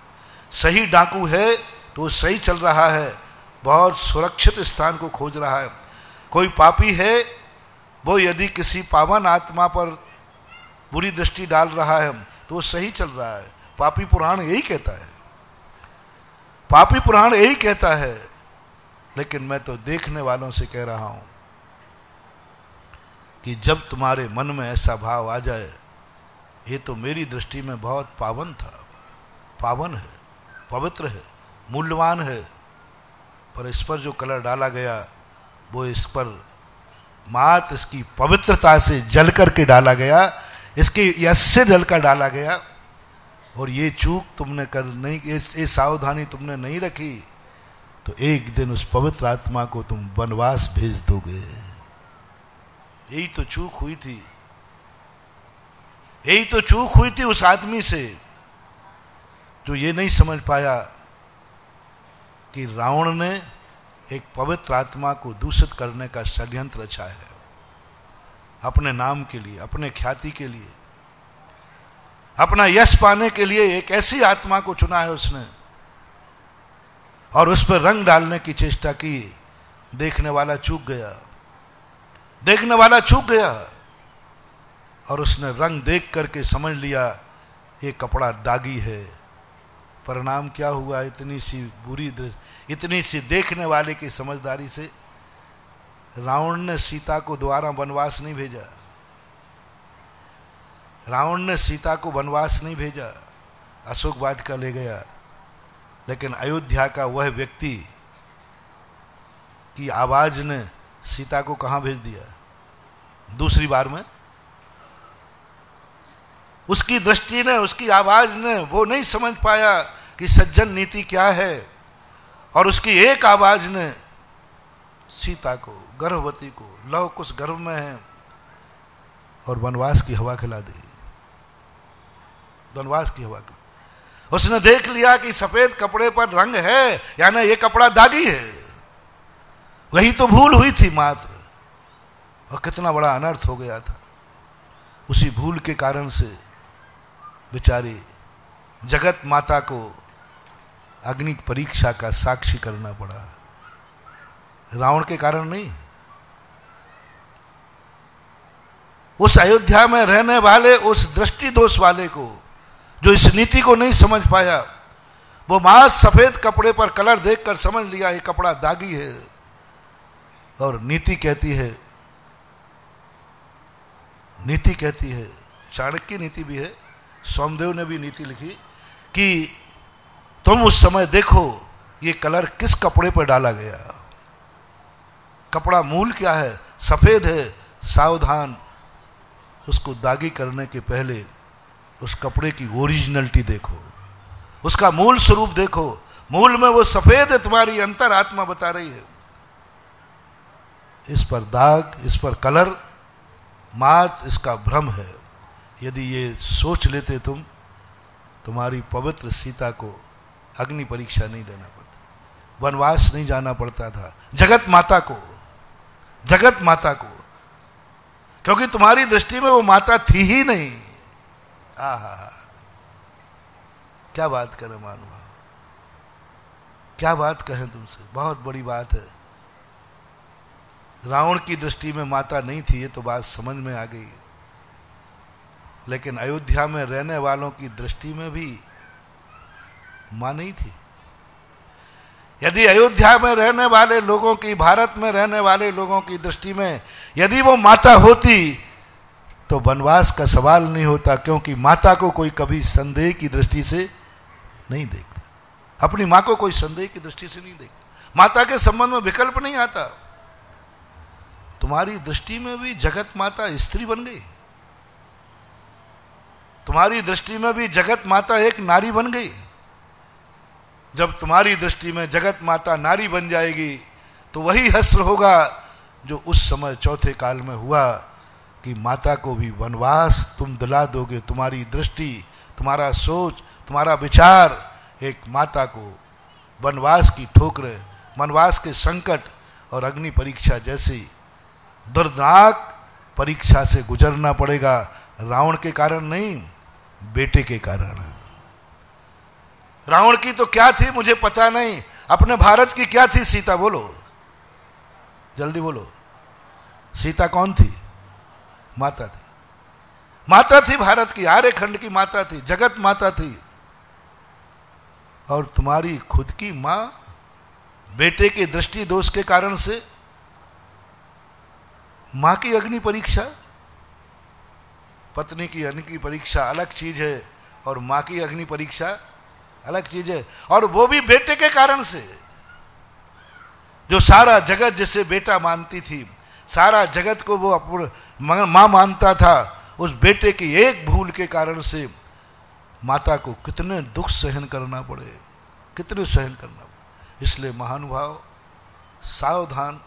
सही डाकू है तो वो सही चल रहा है, बहुत सुरक्षित स्थान को खोज रहा है। कोई पापी है, वो यदि किसी पावन आत्मा पर बुरी दृष्टि डाल रहा है तो वो सही चल रहा है। पापी पुराण यही कहता है, पापी पुराण यही कहता है। लेकिन मैं तो देखने वालों से कह रहा हूं कि जब तुम्हारे मन में ऐसा भाव आ जाए, ये तो मेरी दृष्टि में बहुत पावन था, पावन है, पवित्र है, मूल्यवान है, पर इस पर जो कलर डाला गया वो इस पर मात इसकी पवित्रता से जल करके डाला गया, इसके यश से जल कर डाला गया। और ये चूक तुमने कर नहीं, ये सावधानी तुमने नहीं रखी तो एक दिन उस पवित्र आत्मा को तुम वनवास भेज दोगे। यही तो चूक हुई थी, यही तो चूक हुई थी उस आदमी से, जो ये नहीं समझ पाया कि रावण ने एक पवित्र आत्मा को दूषित करने का षड्यंत्र रचा है, अपने नाम के लिए, अपने ख्याति के लिए, अपना यश पाने के लिए एक ऐसी आत्मा को चुना है उसने, और उस पर रंग डालने की चेष्टा की। देखने वाला चूक गया, देखने वाला चूक गया, और उसने रंग देख करके समझ लिया ये कपड़ा दागी है। परिणाम क्या हुआ? इतनी सी बुरी दृष्टि, इतनी सी देखने वाले की समझदारी से रावण ने सीता को दोबारा वनवास नहीं भेजा, रावण ने सीता को वनवास नहीं भेजा, अशोक वाटिका ले गया। लेकिन अयोध्या का वह व्यक्ति की आवाज ने सीता को कहां भेज दिया? दूसरी बार में उसकी दृष्टि ने, उसकी आवाज ने, वो नहीं समझ पाया कि सज्जन नीति क्या है, और उसकी एक आवाज ने सीता को, गर्भवती को, लव कुछ गर्भ में है, और वनवास की हवा खिला दी, वनवास की हवा खिला। उसने देख लिया कि सफेद कपड़े पर रंग है, यानी ये कपड़ा दागी है। वही तो भूल हुई थी मात्र, और कितना बड़ा अनर्थ हो गया था। उसी भूल के कारण से बेचारी जगत माता को अग्नि परीक्षा का साक्षी करना पड़ा, रावण के कारण नहीं। उस अयोध्या में रहने वाले उस दृष्टि दोष वाले को, जो इस नीति को नहीं समझ पाया, वो मां सफेद कपड़े पर कलर देखकर समझ लिया ये कपड़ा दागी है। और नीति कहती है, नीति कहती है, चाणक्य नीति भी है, सोमदेव ने भी नीति लिखी कि तुम उस समय देखो ये कलर किस कपड़े पर डाला गया, कपड़ा मूल क्या है, सफेद है, सावधान। उसको दागी करने के पहले उस कपड़े की ओरिजिनलिटी देखो, उसका मूल स्वरूप देखो। मूल में वो सफेद है, तुम्हारी अंतर आत्मा बता रही है। इस पर दाग, इस पर कलर, मात इसका भ्रम है। यदि ये सोच लेते तुम, तुम्हारी पवित्र सीता को अग्नि परीक्षा नहीं देना पड़ता, वनवास नहीं जाना पड़ता था। जगत माता को, जगत माता को, क्योंकि तुम्हारी दृष्टि में वो माता थी ही नहीं। आहा, क्या बात करें मानवा, क्या बात कहें तुमसे, बहुत बड़ी बात है। रावण की दृष्टि में माता नहीं थी, ये तो बात समझ में आ गई। लेकिन अयोध्या में रहने वालों की दृष्टि में भी मां नहीं थी। यदि अयोध्या में रहने वाले लोगों की, भारत में रहने वाले लोगों की दृष्टि में यदि वो माता होती तो वनवास का सवाल नहीं होता, क्योंकि माता को कोई कभी संदेह की दृष्टि से नहीं देखता, अपनी मां को कोई संदेह की दृष्टि से नहीं देखता, माता के संबंध में विकल्प नहीं आता। तुम्हारी दृष्टि में भी जगत माता स्त्री बन गई, तुम्हारी दृष्टि में भी जगत माता एक नारी बन गई। जब तुम्हारी दृष्टि में जगत माता नारी बन जाएगी तो वही हश्र होगा जो उस समय चौथे काल में हुआ कि माता को भी वनवास तुम दिला दोगे। तुम्हारी दृष्टि, तुम्हारा सोच, तुम्हारा विचार एक माता को वनवास की ठोकरें, वनवास के संकट और अग्नि परीक्षा जैसी दर्दनाक परीक्षा से गुजरना पड़ेगा। रावण के कारण नहीं, बेटे के कारण। रावण की तो क्या थी मुझे पता नहीं, अपने भारत की क्या थी सीता? बोलो, जल्दी बोलो। सीता कौन थी? माता थी, माता थी भारत की, आर्यखंड की माता थी, जगत माता थी। और तुम्हारी खुद की मां बेटे के दृष्टि दोष के कारण से, मां की अग्नि परीक्षा, पत्नी की अग्नि की परीक्षा अलग चीज है और मां की अग्नि परीक्षा अलग चीज है, और वो भी बेटे के कारण से। जो सारा जगत जिसे बेटा मानती थी, सारा जगत को वो अपना मां मानता था, उस बेटे की एक भूल के कारण से माता को कितने दुख सहन करना पड़े, कितने सहन करना पड़े। इसलिए महानुभाव सावधान,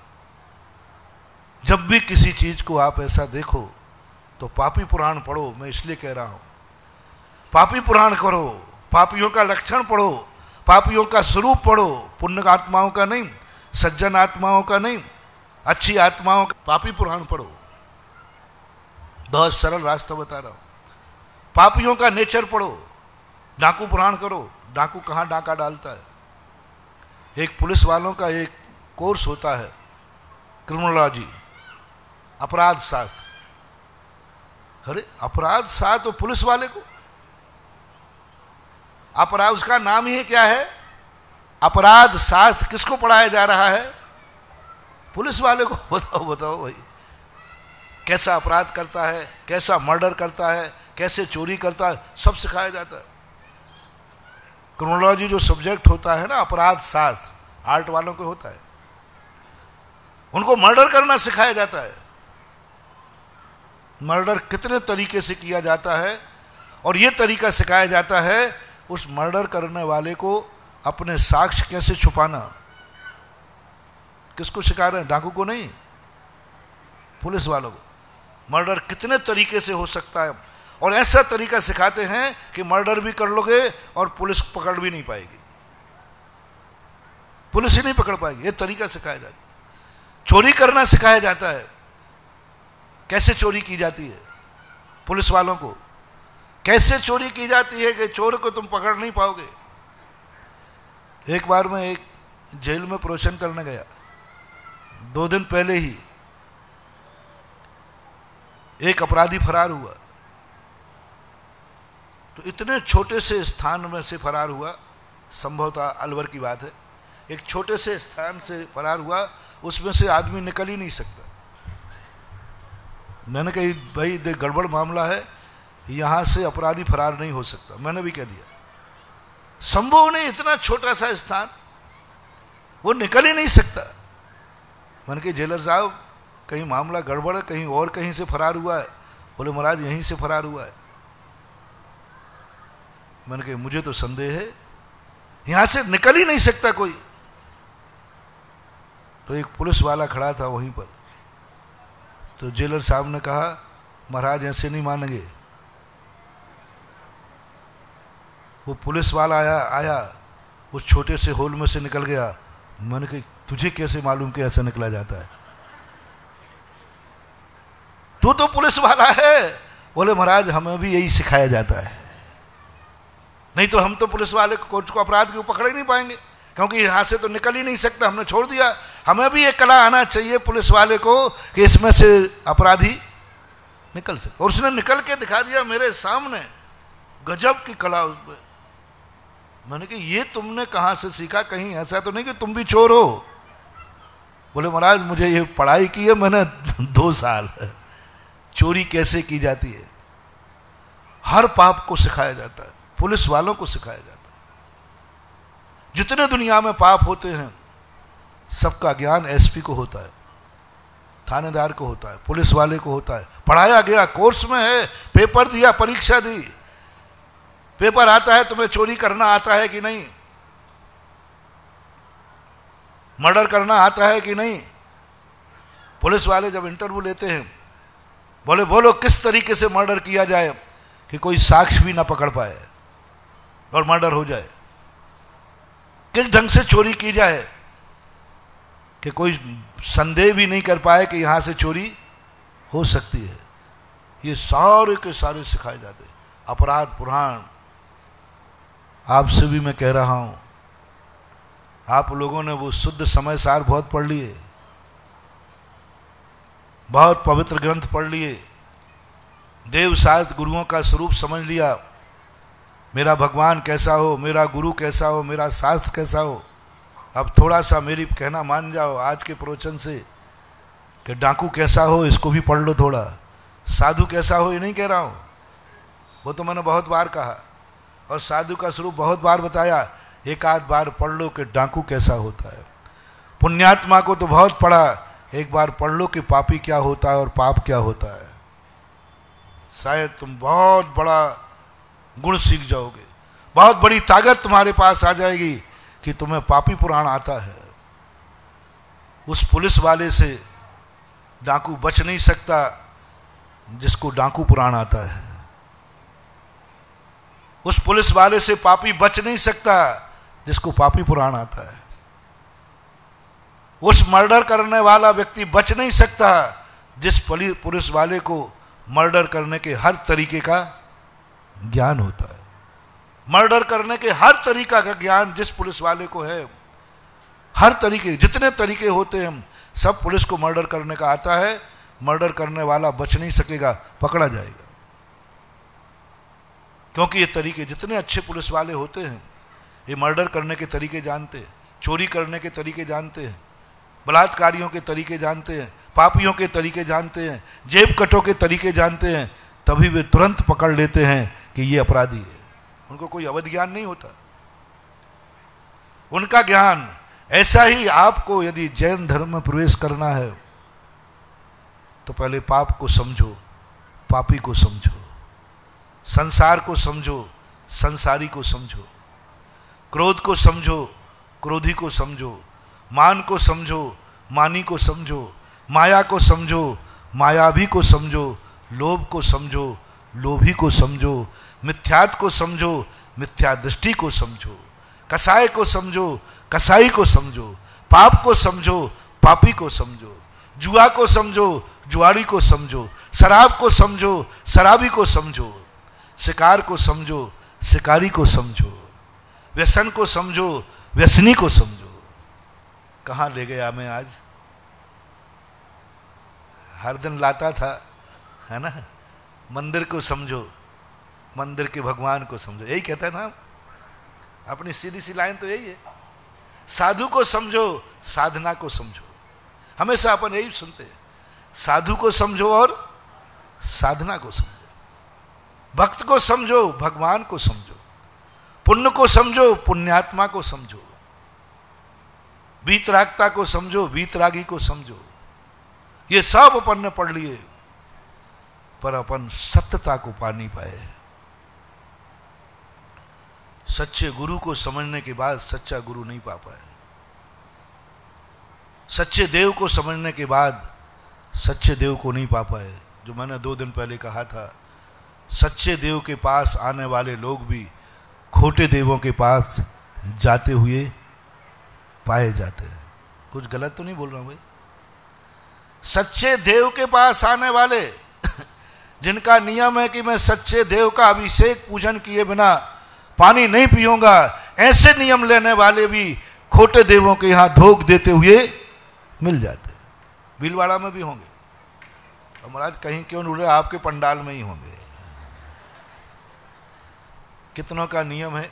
जब भी किसी चीज को आप ऐसा देखो तो पापी पुराण पढ़ो। मैं इसलिए कह रहा हूं, पापी पुराण करो, पापियों का लक्षण पढ़ो, पापियों का स्वरूप पढ़ो, पुण्य आत्माओं का नहीं, सज्जन आत्माओं का नहीं, अच्छी आत्माओं का पापी पुराण पढ़ो। बहुत सरल रास्ता बता रहा हूं। पापियों का नेचर पढ़ो, डाकू पुराण करो, डाकू कहां डाका डालता है। एक पुलिस वालों का एक कोर्स होता है, क्रिमिनोलॉजी, अपराध शास्त्र। अरे अपराध शास्त्र तो पुलिस वाले को, अपराध उसका नाम ही क्या है? अपराध शास्त्र। किसको पढ़ाया जा रहा है? पुलिस वाले को। बताओ बताओ भाई, कैसा अपराध करता है, कैसा मर्डर करता है, कैसे चोरी करता है, सब सिखाया जाता है। क्रिमिनोलॉजी जो सब्जेक्ट होता है ना, अपराध शास्त्र, आर्ट वालों को होता है, उनको मर्डर करना सिखाया जाता है। मर्डर कितने तरीके से किया जाता है, और यह तरीका सिखाया जाता है उस मर्डर करने वाले को अपने साक्ष्य कैसे छुपाना। किसको सिखा रहे हैं? डाकू को नहीं, पुलिस वालों को। मर्डर कितने तरीके से हो सकता है, और ऐसा तरीका सिखाते हैं कि मर्डर भी कर लोगे और पुलिस पकड़ भी नहीं पाएगी, पुलिस ही नहीं पकड़ पाएगी। ये तरीका सिखाया जाता है। चोरी करना सिखाया जाता है, कैसे चोरी की जाती है, पुलिस वालों को कैसे चोरी की जाती है कि चोर को तुम पकड़ नहीं पाओगे। एक बार मैं एक जेल में प्रवचन करने गया, 2 दिन पहले ही एक अपराधी फरार हुआ। तो इतने छोटे से स्थान में से फरार हुआ, संभवतः अलवर की बात है, एक छोटे से स्थान से फरार हुआ, उसमें से आदमी निकल ही नहीं सकता। मैंने कही भाई देख गड़बड़ मामला है, यहां से अपराधी फरार नहीं हो सकता। मैंने भी कह दिया संभव नहीं, इतना छोटा सा स्थान, वो निकल ही नहीं सकता। मैंने कहा जेलर साहब कहीं मामला गड़बड़ है, कहीं और कहीं से फरार हुआ है। बोले महाराज यहीं से फरार हुआ है। मैंने कहा मुझे तो संदेह है, यहां से निकल ही नहीं सकता कोई। तो एक पुलिस वाला खड़ा था वहीं पर, तो जेलर साहब ने कहा महाराज ऐसे नहीं मानेंगे। वो पुलिस वाला आया उस छोटे से होल में से निकल गया। मैंने कहा तुझे कैसे मालूम कि ऐसा निकला जाता है? तू तो पुलिस वाला है। बोले महाराज हमें भी यही सिखाया जाता है, नहीं तो हम तो पुलिस वाले को अपराध को पकड़ ही नहीं पाएंगे, क्योंकि यहां से तो निकल ही नहीं सकता, हमने छोड़ दिया। हमें भी ये कला आना चाहिए पुलिस वाले को कि इसमें से अपराधी निकल सके। और उसने निकल के दिखा दिया मेरे सामने, गजब की कला उसमें। मैंने कहा ये तुमने कहां से सीखा? कहीं ऐसा तो नहीं कि तुम भी चोर हो? बोले महाराज मुझे ये पढ़ाई की है मैंने 2 साल, चोरी कैसे की जाती है। हर पाप को सिखाया जाता है, पुलिस वालों को सिखाया जाता है। जितने दुनिया में पाप होते हैं सबका ज्ञान एसपी को होता है, थानेदार को होता है, पुलिस वाले को होता है। पढ़ाया गया, कोर्स में है, पेपर दिया, परीक्षा दी, पेपर आता है तुम्हें चोरी करना आता है कि नहीं, मर्डर करना आता है कि नहीं। पुलिस वाले जब इंटरव्यू लेते हैं, बोले बोलो किस तरीके से मर्डर किया जाए कि कोई साक्ष्य भी ना पकड़ पाए और मर्डर हो जाए, किस ढंग से चोरी की जाए कि कोई संदेह भी नहीं कर पाए कि यहां से चोरी हो सकती है। ये सारे के सारे सिखाए जाते। अपराध पुराण आपसे भी मैं कह रहा हूं, आप लोगों ने वो शुद्ध समय सार बहुत पढ़ लिए, बहुत पवित्र ग्रंथ पढ़ लिए, देव साहित्य गुरुओं का स्वरूप समझ लिया। मेरा भगवान कैसा हो, मेरा गुरु कैसा हो, मेरा शास्त्र कैसा हो। अब थोड़ा सा मेरी कहना मान जाओ आज के प्रवचन से कि डाकू कैसा हो इसको भी पढ़ लो थोड़ा, साधु कैसा हो ये नहीं कह रहा हूं, वो तो मैंने बहुत बार कहा और साधु का स्वरूप बहुत बार बताया। एक आध बार पढ़ लो कि डाकू कैसा होता है। पुण्यात्मा को तो बहुत पढ़ा, एक बार पढ़ लो कि पापी क्या होता है और पाप क्या होता है। शायद तुम बहुत बड़ा गुण सीख जाओगे, बहुत बड़ी ताकत तुम्हारे पास आ जाएगी कि तुम्हें पापी पुराण आता है। उस पुलिस वाले से डाकू बच नहीं सकता जिसको डाकू पुराण आता है। उस पुलिस वाले से पापी बच नहीं सकता जिसको पापी पुराण आता है। उस मर्डर करने वाला व्यक्ति बच नहीं सकता जिस पुलिस वाले को मर्डर करने के हर तरीके का ज्ञान होता है। मर्डर करने के हर तरीका का ज्ञान जिस पुलिस वाले को है, हर तरीके, जितने तरीके होते हैं सब पुलिस को मर्डर करने का आता है। मर्डर करने वाला बच नहीं सकेगा, पकड़ा जाएगा। क्योंकि ये तरीके, जितने अच्छे पुलिस वाले होते हैं ये मर्डर करने के तरीके जानते हैं, चोरी करने के तरीके जानते हैं, बलात्कारियों के तरीके जानते हैं, पापियों के तरीके जानते हैं, जेब कटों के तरीके जानते हैं। तभी वे तुरंत पकड़ लेते हैं कि ये अपराधी है। उनको कोई अवध ज्ञान नहीं होता, उनका ज्ञान ऐसा ही। आपको यदि जैन धर्म में प्रवेश करना है तो पहले पाप को समझो, पापी को समझो, संसार को समझो, संसारी को समझो, क्रोध को समझो, क्रोधी को समझो, मान को समझो, मानी को समझो, माया को समझो, मायावी को समझो, लोभ को समझो, लोभी को समझो, मिथ्यात्व को समझो, मिथ्या दृष्टि को समझो, कसाय को समझो, कसाई को समझो, पाप को समझो, पापी को समझो, जुआ को समझो, जुआरी को समझो, शराब को समझो, शराबी को समझो, शिकार को समझो, शिकारी को समझो, व्यसन को समझो, व्यसनी को समझो। कहाँ ले गया मैं आज? हर दिन लाता था, है ना। मंदिर को समझो, मंदिर के भगवान को समझो, यही कहता है ना अपनी सीधी सी लाइन तो यही है। साधु को समझो, साधना को समझो, हमेशा अपन यही सुनते हैं। साधु को समझो और साधना को समझो, भक्त को समझो, भगवान को समझो, पुण्य को समझो, पुण्यात्मा को समझो, वीतरागता को समझो, वीतरागी को समझो। ये सब अपन ने पढ़ लिए, पर अपन सत्यता को पा नहीं पाए। सच्चे गुरु को समझने के बाद सच्चा गुरु नहीं पा पाए। सच्चे देव को समझने के बाद सच्चे देव को नहीं पा पाए। जो मैंने 2 दिन पहले कहा था, सच्चे देव के पास आने वाले लोग भी खोटे देवों के पास जाते हुए पाए जाते हैं। कुछ गलत तो नहीं बोल रहा हूं भाई? सच्चे देव के पास आने वाले जिनका नियम है कि मैं सच्चे देव का अभिषेक पूजन किए बिना पानी नहीं पीऊंगा, ऐसे नियम लेने वाले भी खोटे देवों के यहां धोख देते हुए मिल जाते हैं। भीलवाड़ा में भी होंगे, और महाराज कहीं क्यों नहीं रहे, आपके पंडाल में ही होंगे। कितनों का नियम है?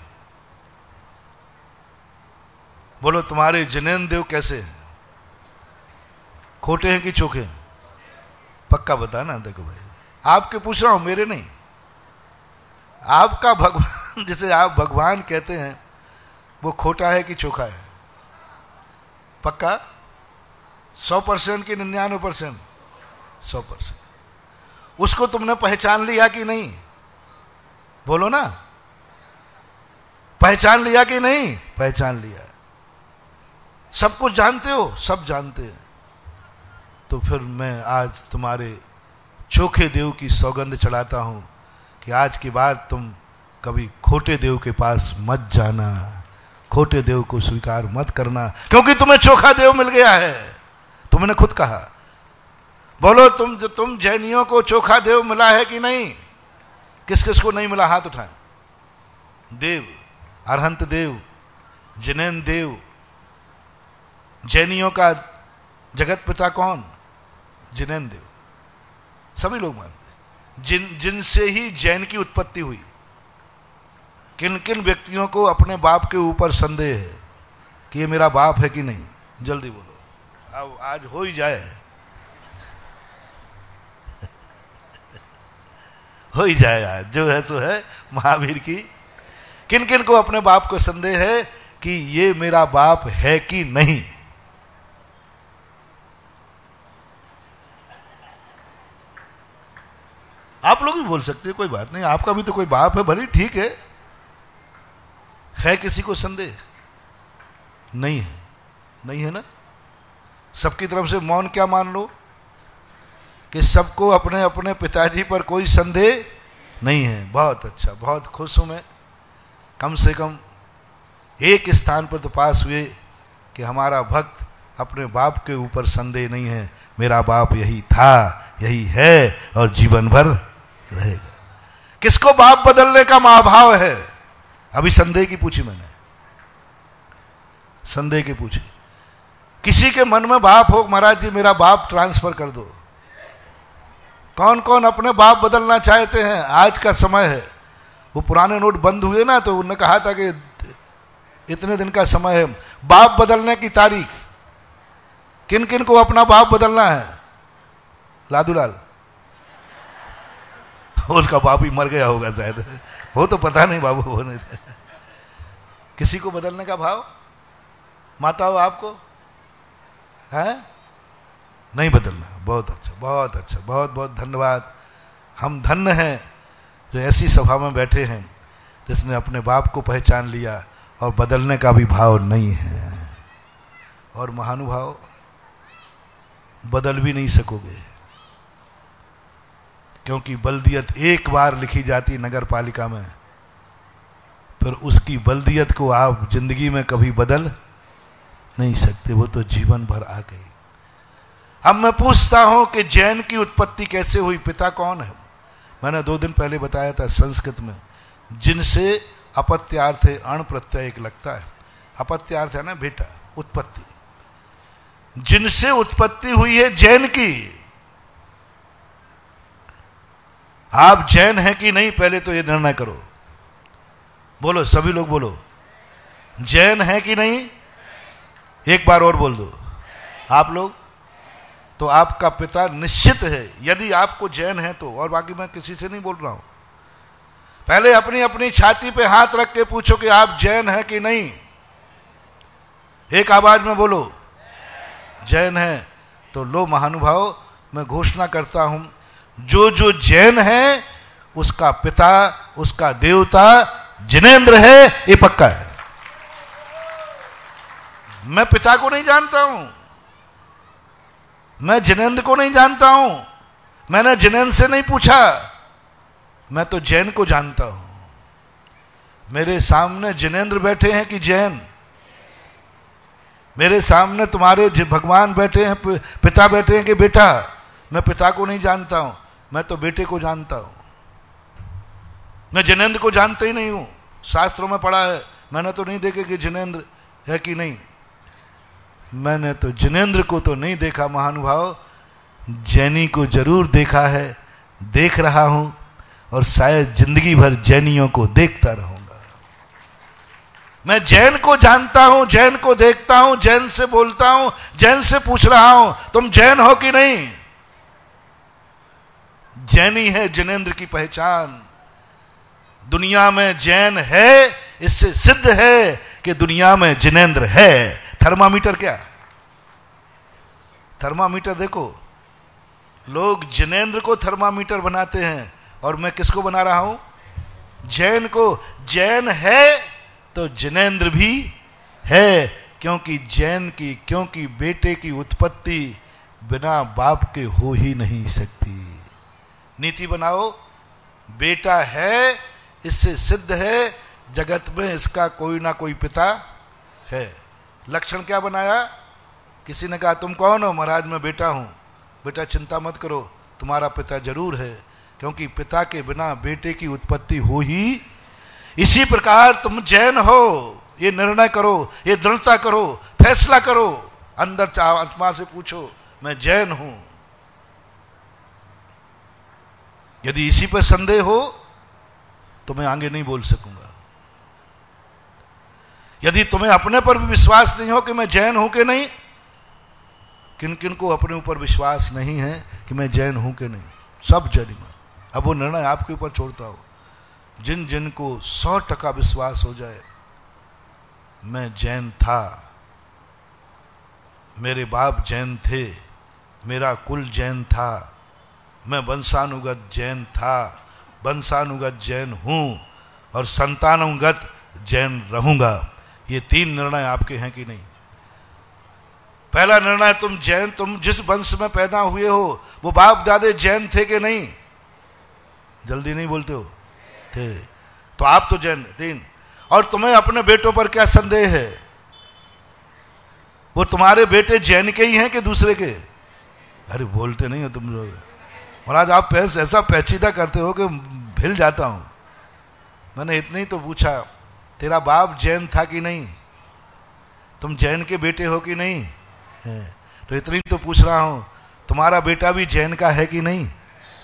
बोलो तुम्हारे जिनेंद्र देव कैसे हैं? खोटे हैं कि चोखे हैं? पक्का बता ना। देखो भाई, आपके पूछ रहा हूं, मेरे नहीं। आपका भगवान, जिसे आप भगवान कहते हैं, वो खोटा है कि चोखा है? पक्का? 100% कि 99%? 100%। उसको तुमने पहचान लिया कि नहीं? बोलो ना, पहचान लिया कि नहीं? पहचान लिया। सब कुछ जानते हो? सब जानते हैं। तो फिर मैं आज तुम्हारे चोखे देव की सौगंध चढ़ाता हूं कि आज के बाद तुम कभी खोटे देव के पास मत जाना, खोटे देव को स्वीकार मत करना, क्योंकि तुम्हें चोखा देव मिल गया है। तुमने खुद कहा। बोलो, तुम जैनियों को चोखा देव मिला है कि नहीं? किस किस को नहीं मिला? हाथ उठाएं। देव, अरहंत देव, जिनेन्द्र देव। जैनियों का जगत पिता कौन? जिनेन्द्र देव। सभी लोग मानते हैं। जिनसे ही जैन की उत्पत्ति हुई। किन किन व्यक्तियों को अपने बाप के ऊपर संदेह है कि ये मेरा बाप है कि नहीं? जल्दी बोलो, अब आज हो ही जाए। हो ही जाए आज, जो है सो है। महावीर की किन किन को अपने बाप को संदेह है कि ये मेरा बाप है कि नहीं? आप लोग भी बोल सकते हैं, कोई बात नहीं। आपका भी तो कोई बाप है, भली ठीक है किसी को संदेह? नहीं है? नहीं है ना? सबकी तरफ से मौन क्या मान लो कि सबको अपने अपने पिताजी पर कोई संदेह नहीं है। बहुत अच्छा, बहुत खुश हूं मैं। कम से कम एक स्थान पर तो पास हुए कि हमारा भक्त अपने बाप के ऊपर संदेह नहीं है। मेरा बाप यही था, यही है और जीवन भर रहेगा। किसको बाप बदलने का महाभाव है? अभी संदेह की पूछी मैंने, संदेह की पूछी। किसी के मन में बाप हो, महाराज जी मेरा बाप ट्रांसफर कर दो। कौन कौन अपने बाप बदलना चाहते हैं? आज का समय है। वो पुराने नोट बंद हुए ना, तो उन्होंने कहा था कि इतने दिन का समय है। बाप बदलने की तारीख, किन किन को अपना बाप बदलना है? लादूलाल, उसका बाप ही मर गया होगा शायद, हो तो पता नहीं बाबू होने। किसी को बदलने का भाव? माता हो आपको है? नहीं बदलना। बहुत अच्छा, बहुत अच्छा, बहुत बहुत धन्यवाद। हम धन्य हैं जो ऐसी सभा में बैठे हैं जिसने अपने बाप को पहचान लिया और बदलने का भी भाव नहीं है। और महानुभाव, बदल भी नहीं सकोगे, क्योंकि बल्दियत एक बार लिखी जाती नगर पालिका में, फिर उसकी बल्दियत को आप जिंदगी में कभी बदल नहीं सकते। वो तो जीवन भर आ गई। अब मैं पूछता हूं कि जैन की उत्पत्ति कैसे हुई? पिता कौन है? मैंने 2 दिन पहले बताया था संस्कृत में, जिनसे अपत्यार्थ है, अण प्रत्यय एक लगता है। अपत्यार्थ है ना बेटा, उत्पत्ति। जिनसे उत्पत्ति हुई है जैन की। आप जैन हैं कि नहीं, पहले तो ये निर्णय करो। बोलो, सभी लोग बोलो, जैन है कि नहीं? एक बार और बोल दो। आप लोग? तो आपका पिता निश्चित है, यदि आपको जैन है तो। और बाकी मैं किसी से नहीं बोल रहा हूं। पहले अपनी अपनी छाती पे हाथ रख के पूछो कि आप जैन है कि नहीं। एक आवाज में बोलो, जैन है। तो लो महानुभाव, मैं घोषणा करता हूं, जो जो जैन है उसका पिता, उसका देवता जिनेन्द्र है, ये पक्का है। मैं पिता को नहीं जानता हूं, मैं जिनेन्द्र को नहीं जानता हूं, मैंने जिनेन्द्र से नहीं पूछा, मैं तो जैन को जानता हूं। मेरे सामने जिनेन्द्र बैठे हैं कि जैन? मेरे सामने तुम्हारे भगवान बैठे हैं, पिता बैठे हैं कि बेटा? मैं पिता को नहीं जानता हूं, मैं तो बेटे को जानता हूं। मैं जिनेन्द्र को जानता ही नहीं हूं। शास्त्रों में पढ़ा है, मैंने तो नहीं देखे कि जिनेन्द्र है कि नहीं। मैंने तो जिनेन्द्र को तो नहीं देखा महानुभाव, जैनी को जरूर देखा है, देख रहा हूं, और शायद जिंदगी भर जैनियों को देखता रहूंगा। मैं जैन को जानता हूं, जैन को देखता हूं, जैन से बोलता हूं, जैन से पूछ रहा हूं, तुम जैन हो कि नहीं? जैनी है जिनेन्द्र की पहचान। दुनिया में जैन है, इससे सिद्ध है कि दुनिया में जिनेंद्र है। थर्मामीटर क्या? थर्मामीटर देखो, लोग जिनेंद्र को थर्मामीटर बनाते हैं और मैं किसको बना रहा हूं? जैन को। जैन है तो जिनेंद्र भी है, क्योंकि बेटे की उत्पत्ति बिना बाप के हो ही नहीं सकती। नीति बनाओ, बेटा है, इससे सिद्ध है जगत में इसका कोई ना कोई पिता है। लक्षण क्या बनाया? किसी ने कहा तुम कौन हो? महाराज मैं बेटा हूं। बेटा चिंता मत करो, तुम्हारा पिता जरूर है, क्योंकि पिता के बिना बेटे की उत्पत्ति हो ही। इसी प्रकार तुम जैन हो, ये निर्णय करो, ये दृढ़ता करो, फैसला करो, अंदर आत्मा से पूछो मैं जैन हूं। यदि इसी पर संदेह हो तो मैं आगे नहीं बोल सकूंगा। यदि तुम्हें अपने पर भी विश्वास नहीं हो कि मैं जैन हूं कि नहीं, किन किन को अपने ऊपर विश्वास नहीं है कि मैं जैन हूं कि नहीं, सब जैन मान। अब वो निर्णय आपके ऊपर छोड़ता हो। जिन जिन को 100% विश्वास हो जाए मैं जैन था, मेरे बाप जैन थे, मेरा कुल जैन था, मैं वंशानुगत जैन था, वंशानुगत जैन हूं और संतानुगत जैन रहूंगा। ये 3 निर्णय आपके हैं कि नहीं? पहला निर्णय, तुम जिस वंश में पैदा हुए हो वो बाप दादे जैन थे कि नहीं? जल्दी नहीं बोलते हो। थे, तो आप तो जैन। 3, और तुम्हें अपने बेटों पर क्या संदेह है? वो तुम्हारे बेटे जैन के ही हैं कि दूसरे के? अरे बोलते नहीं हो तुम लोग। महाराज आप ऐसा पेचीदा करते हो कि हिल जाता हूं। मैंने इतना ही तो पूछा, तेरा बाप जैन था कि नहीं? तुम जैन के बेटे हो कि नहीं? है। तो इतनी तो पूछ रहा हूं, तुम्हारा बेटा भी जैन का है कि नहीं?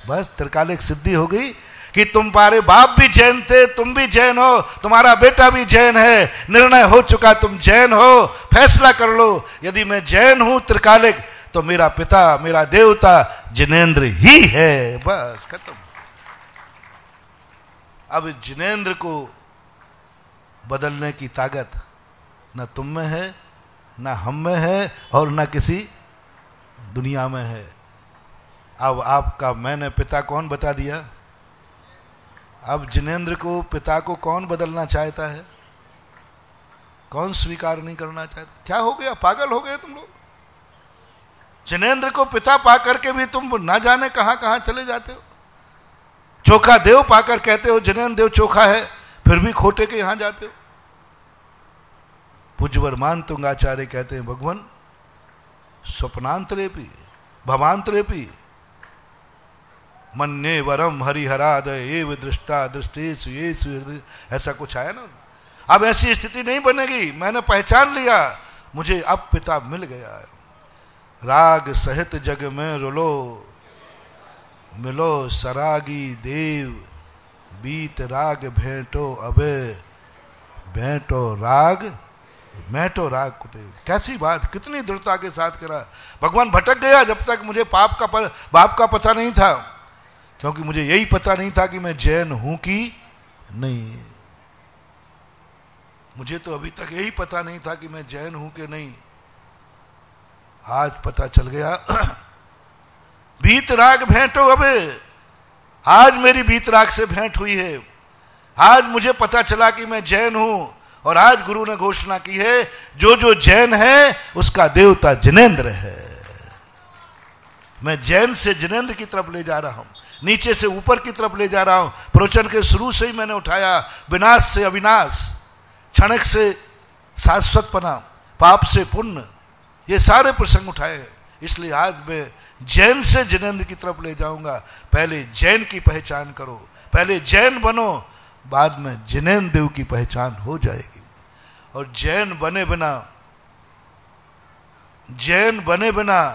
बस त्रिकालिक सिद्धि हो गई कि तुम्हारे बाप भी जैन थे, तुम भी जैन हो, तुम्हारा बेटा भी जैन है। निर्णय हो चुका, तुम जैन हो। फैसला कर लो, यदि मैं जैन हूं त्रिकालिक तो मेरा पिता, मेरा देवता जिनेंद्र ही है। बस खत्म। अब जिनेंद्र को बदलने की ताकत न तुम में है, न हम में है, और न किसी दुनिया में है। अब आपका मैंने पिता कौन बता दिया? अब जिनेंद्र को, पिता को कौन बदलना चाहता है? कौन स्वीकार नहीं करना चाहता? क्या हो गया? पागल हो गए तुम लोग। जिनेंद्र को पिता पाकर के भी तुम ना जाने कहां कहां चले जाते हो। चोखा देव पाकर कहते हो जिनेंद्र देव चोखा है, फिर भी खोटे के यहां जाते हो। पूज्यवर मान तुंगाचार्य कहते हैं भगवान स्वप्नांतरेपी भवांतरेपी मन्ये वरम हरिहराद एव दृष्टा दृष्टेषु येषु हृदय, ऐसा कुछ आया ना। अब ऐसी स्थिति नहीं बनेगी। मैंने पहचान लिया, मुझे अब पिता मिल गया है। राग सहित जग में रुलो, मिलो सरागी देव, बीत राग भेंटो अबे, भेंटो राग मैटो राग कुटे। कैसी बात, कितनी दृढ़ता के साथ करा। भगवान भटक गया जब तक मुझे बाप का पता नहीं था, क्योंकि मुझे यही पता नहीं था कि मैं जैन हूं कि नहीं। मुझे तो अभी तक यही पता नहीं था कि मैं जैन हूं कि नहीं। आज पता चल गया। बीतराग भेंटो अबे, आज मेरी बीतराग से भेंट हुई है। आज मुझे पता चला कि मैं जैन हूं, और आज गुरु ने घोषणा की है जो जो जैन है उसका देवता जिनेंद्र है। मैं जैन से जिनेंद्र की तरफ ले जा रहा हूं, नीचे से ऊपर की तरफ ले जा रहा हूं। प्रवचन के शुरू से ही मैंने उठाया, विनाश से अविनाश, क्षणिक से शाश्वतपना, पाप से पुण्य, ये सारे प्रसंग उठाए। इसलिए आज मैं जैन से जिनेंद्र की तरफ ले जाऊंगा। पहले जैन की पहचान करो, पहले जैन बनो, बाद में जिनेंद्र देव की पहचान हो जाएगी। और जैन बने बिना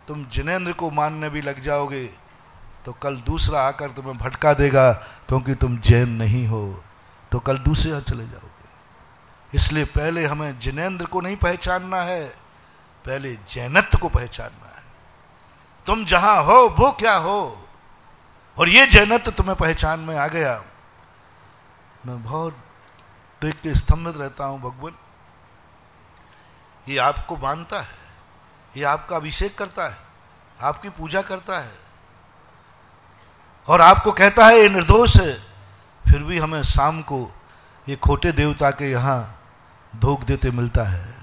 तुम जिनेंद्र को मानने भी लग जाओगे तो कल दूसरा आकर तुम्हें भटका देगा, क्योंकि तुम जैन नहीं हो तो कल दूसरे चले जाओगे। इसलिए पहले हमें जिनेंद्र को नहीं पहचानना है, पहले जैनत्व को पहचानना है। तुम जहां हो वो क्या हो, और ये जैनत्व तुम्हें पहचान में आ गया, मैं बहुत देख के स्तंभित रहता हूं भगवान, ये आपको मानता है, ये आपका अभिषेक करता है, आपकी पूजा करता है और आपको कहता है ये निर्दोष है, फिर भी हमें शाम को ये खोटे देवता के यहां धोख देते मिलता है।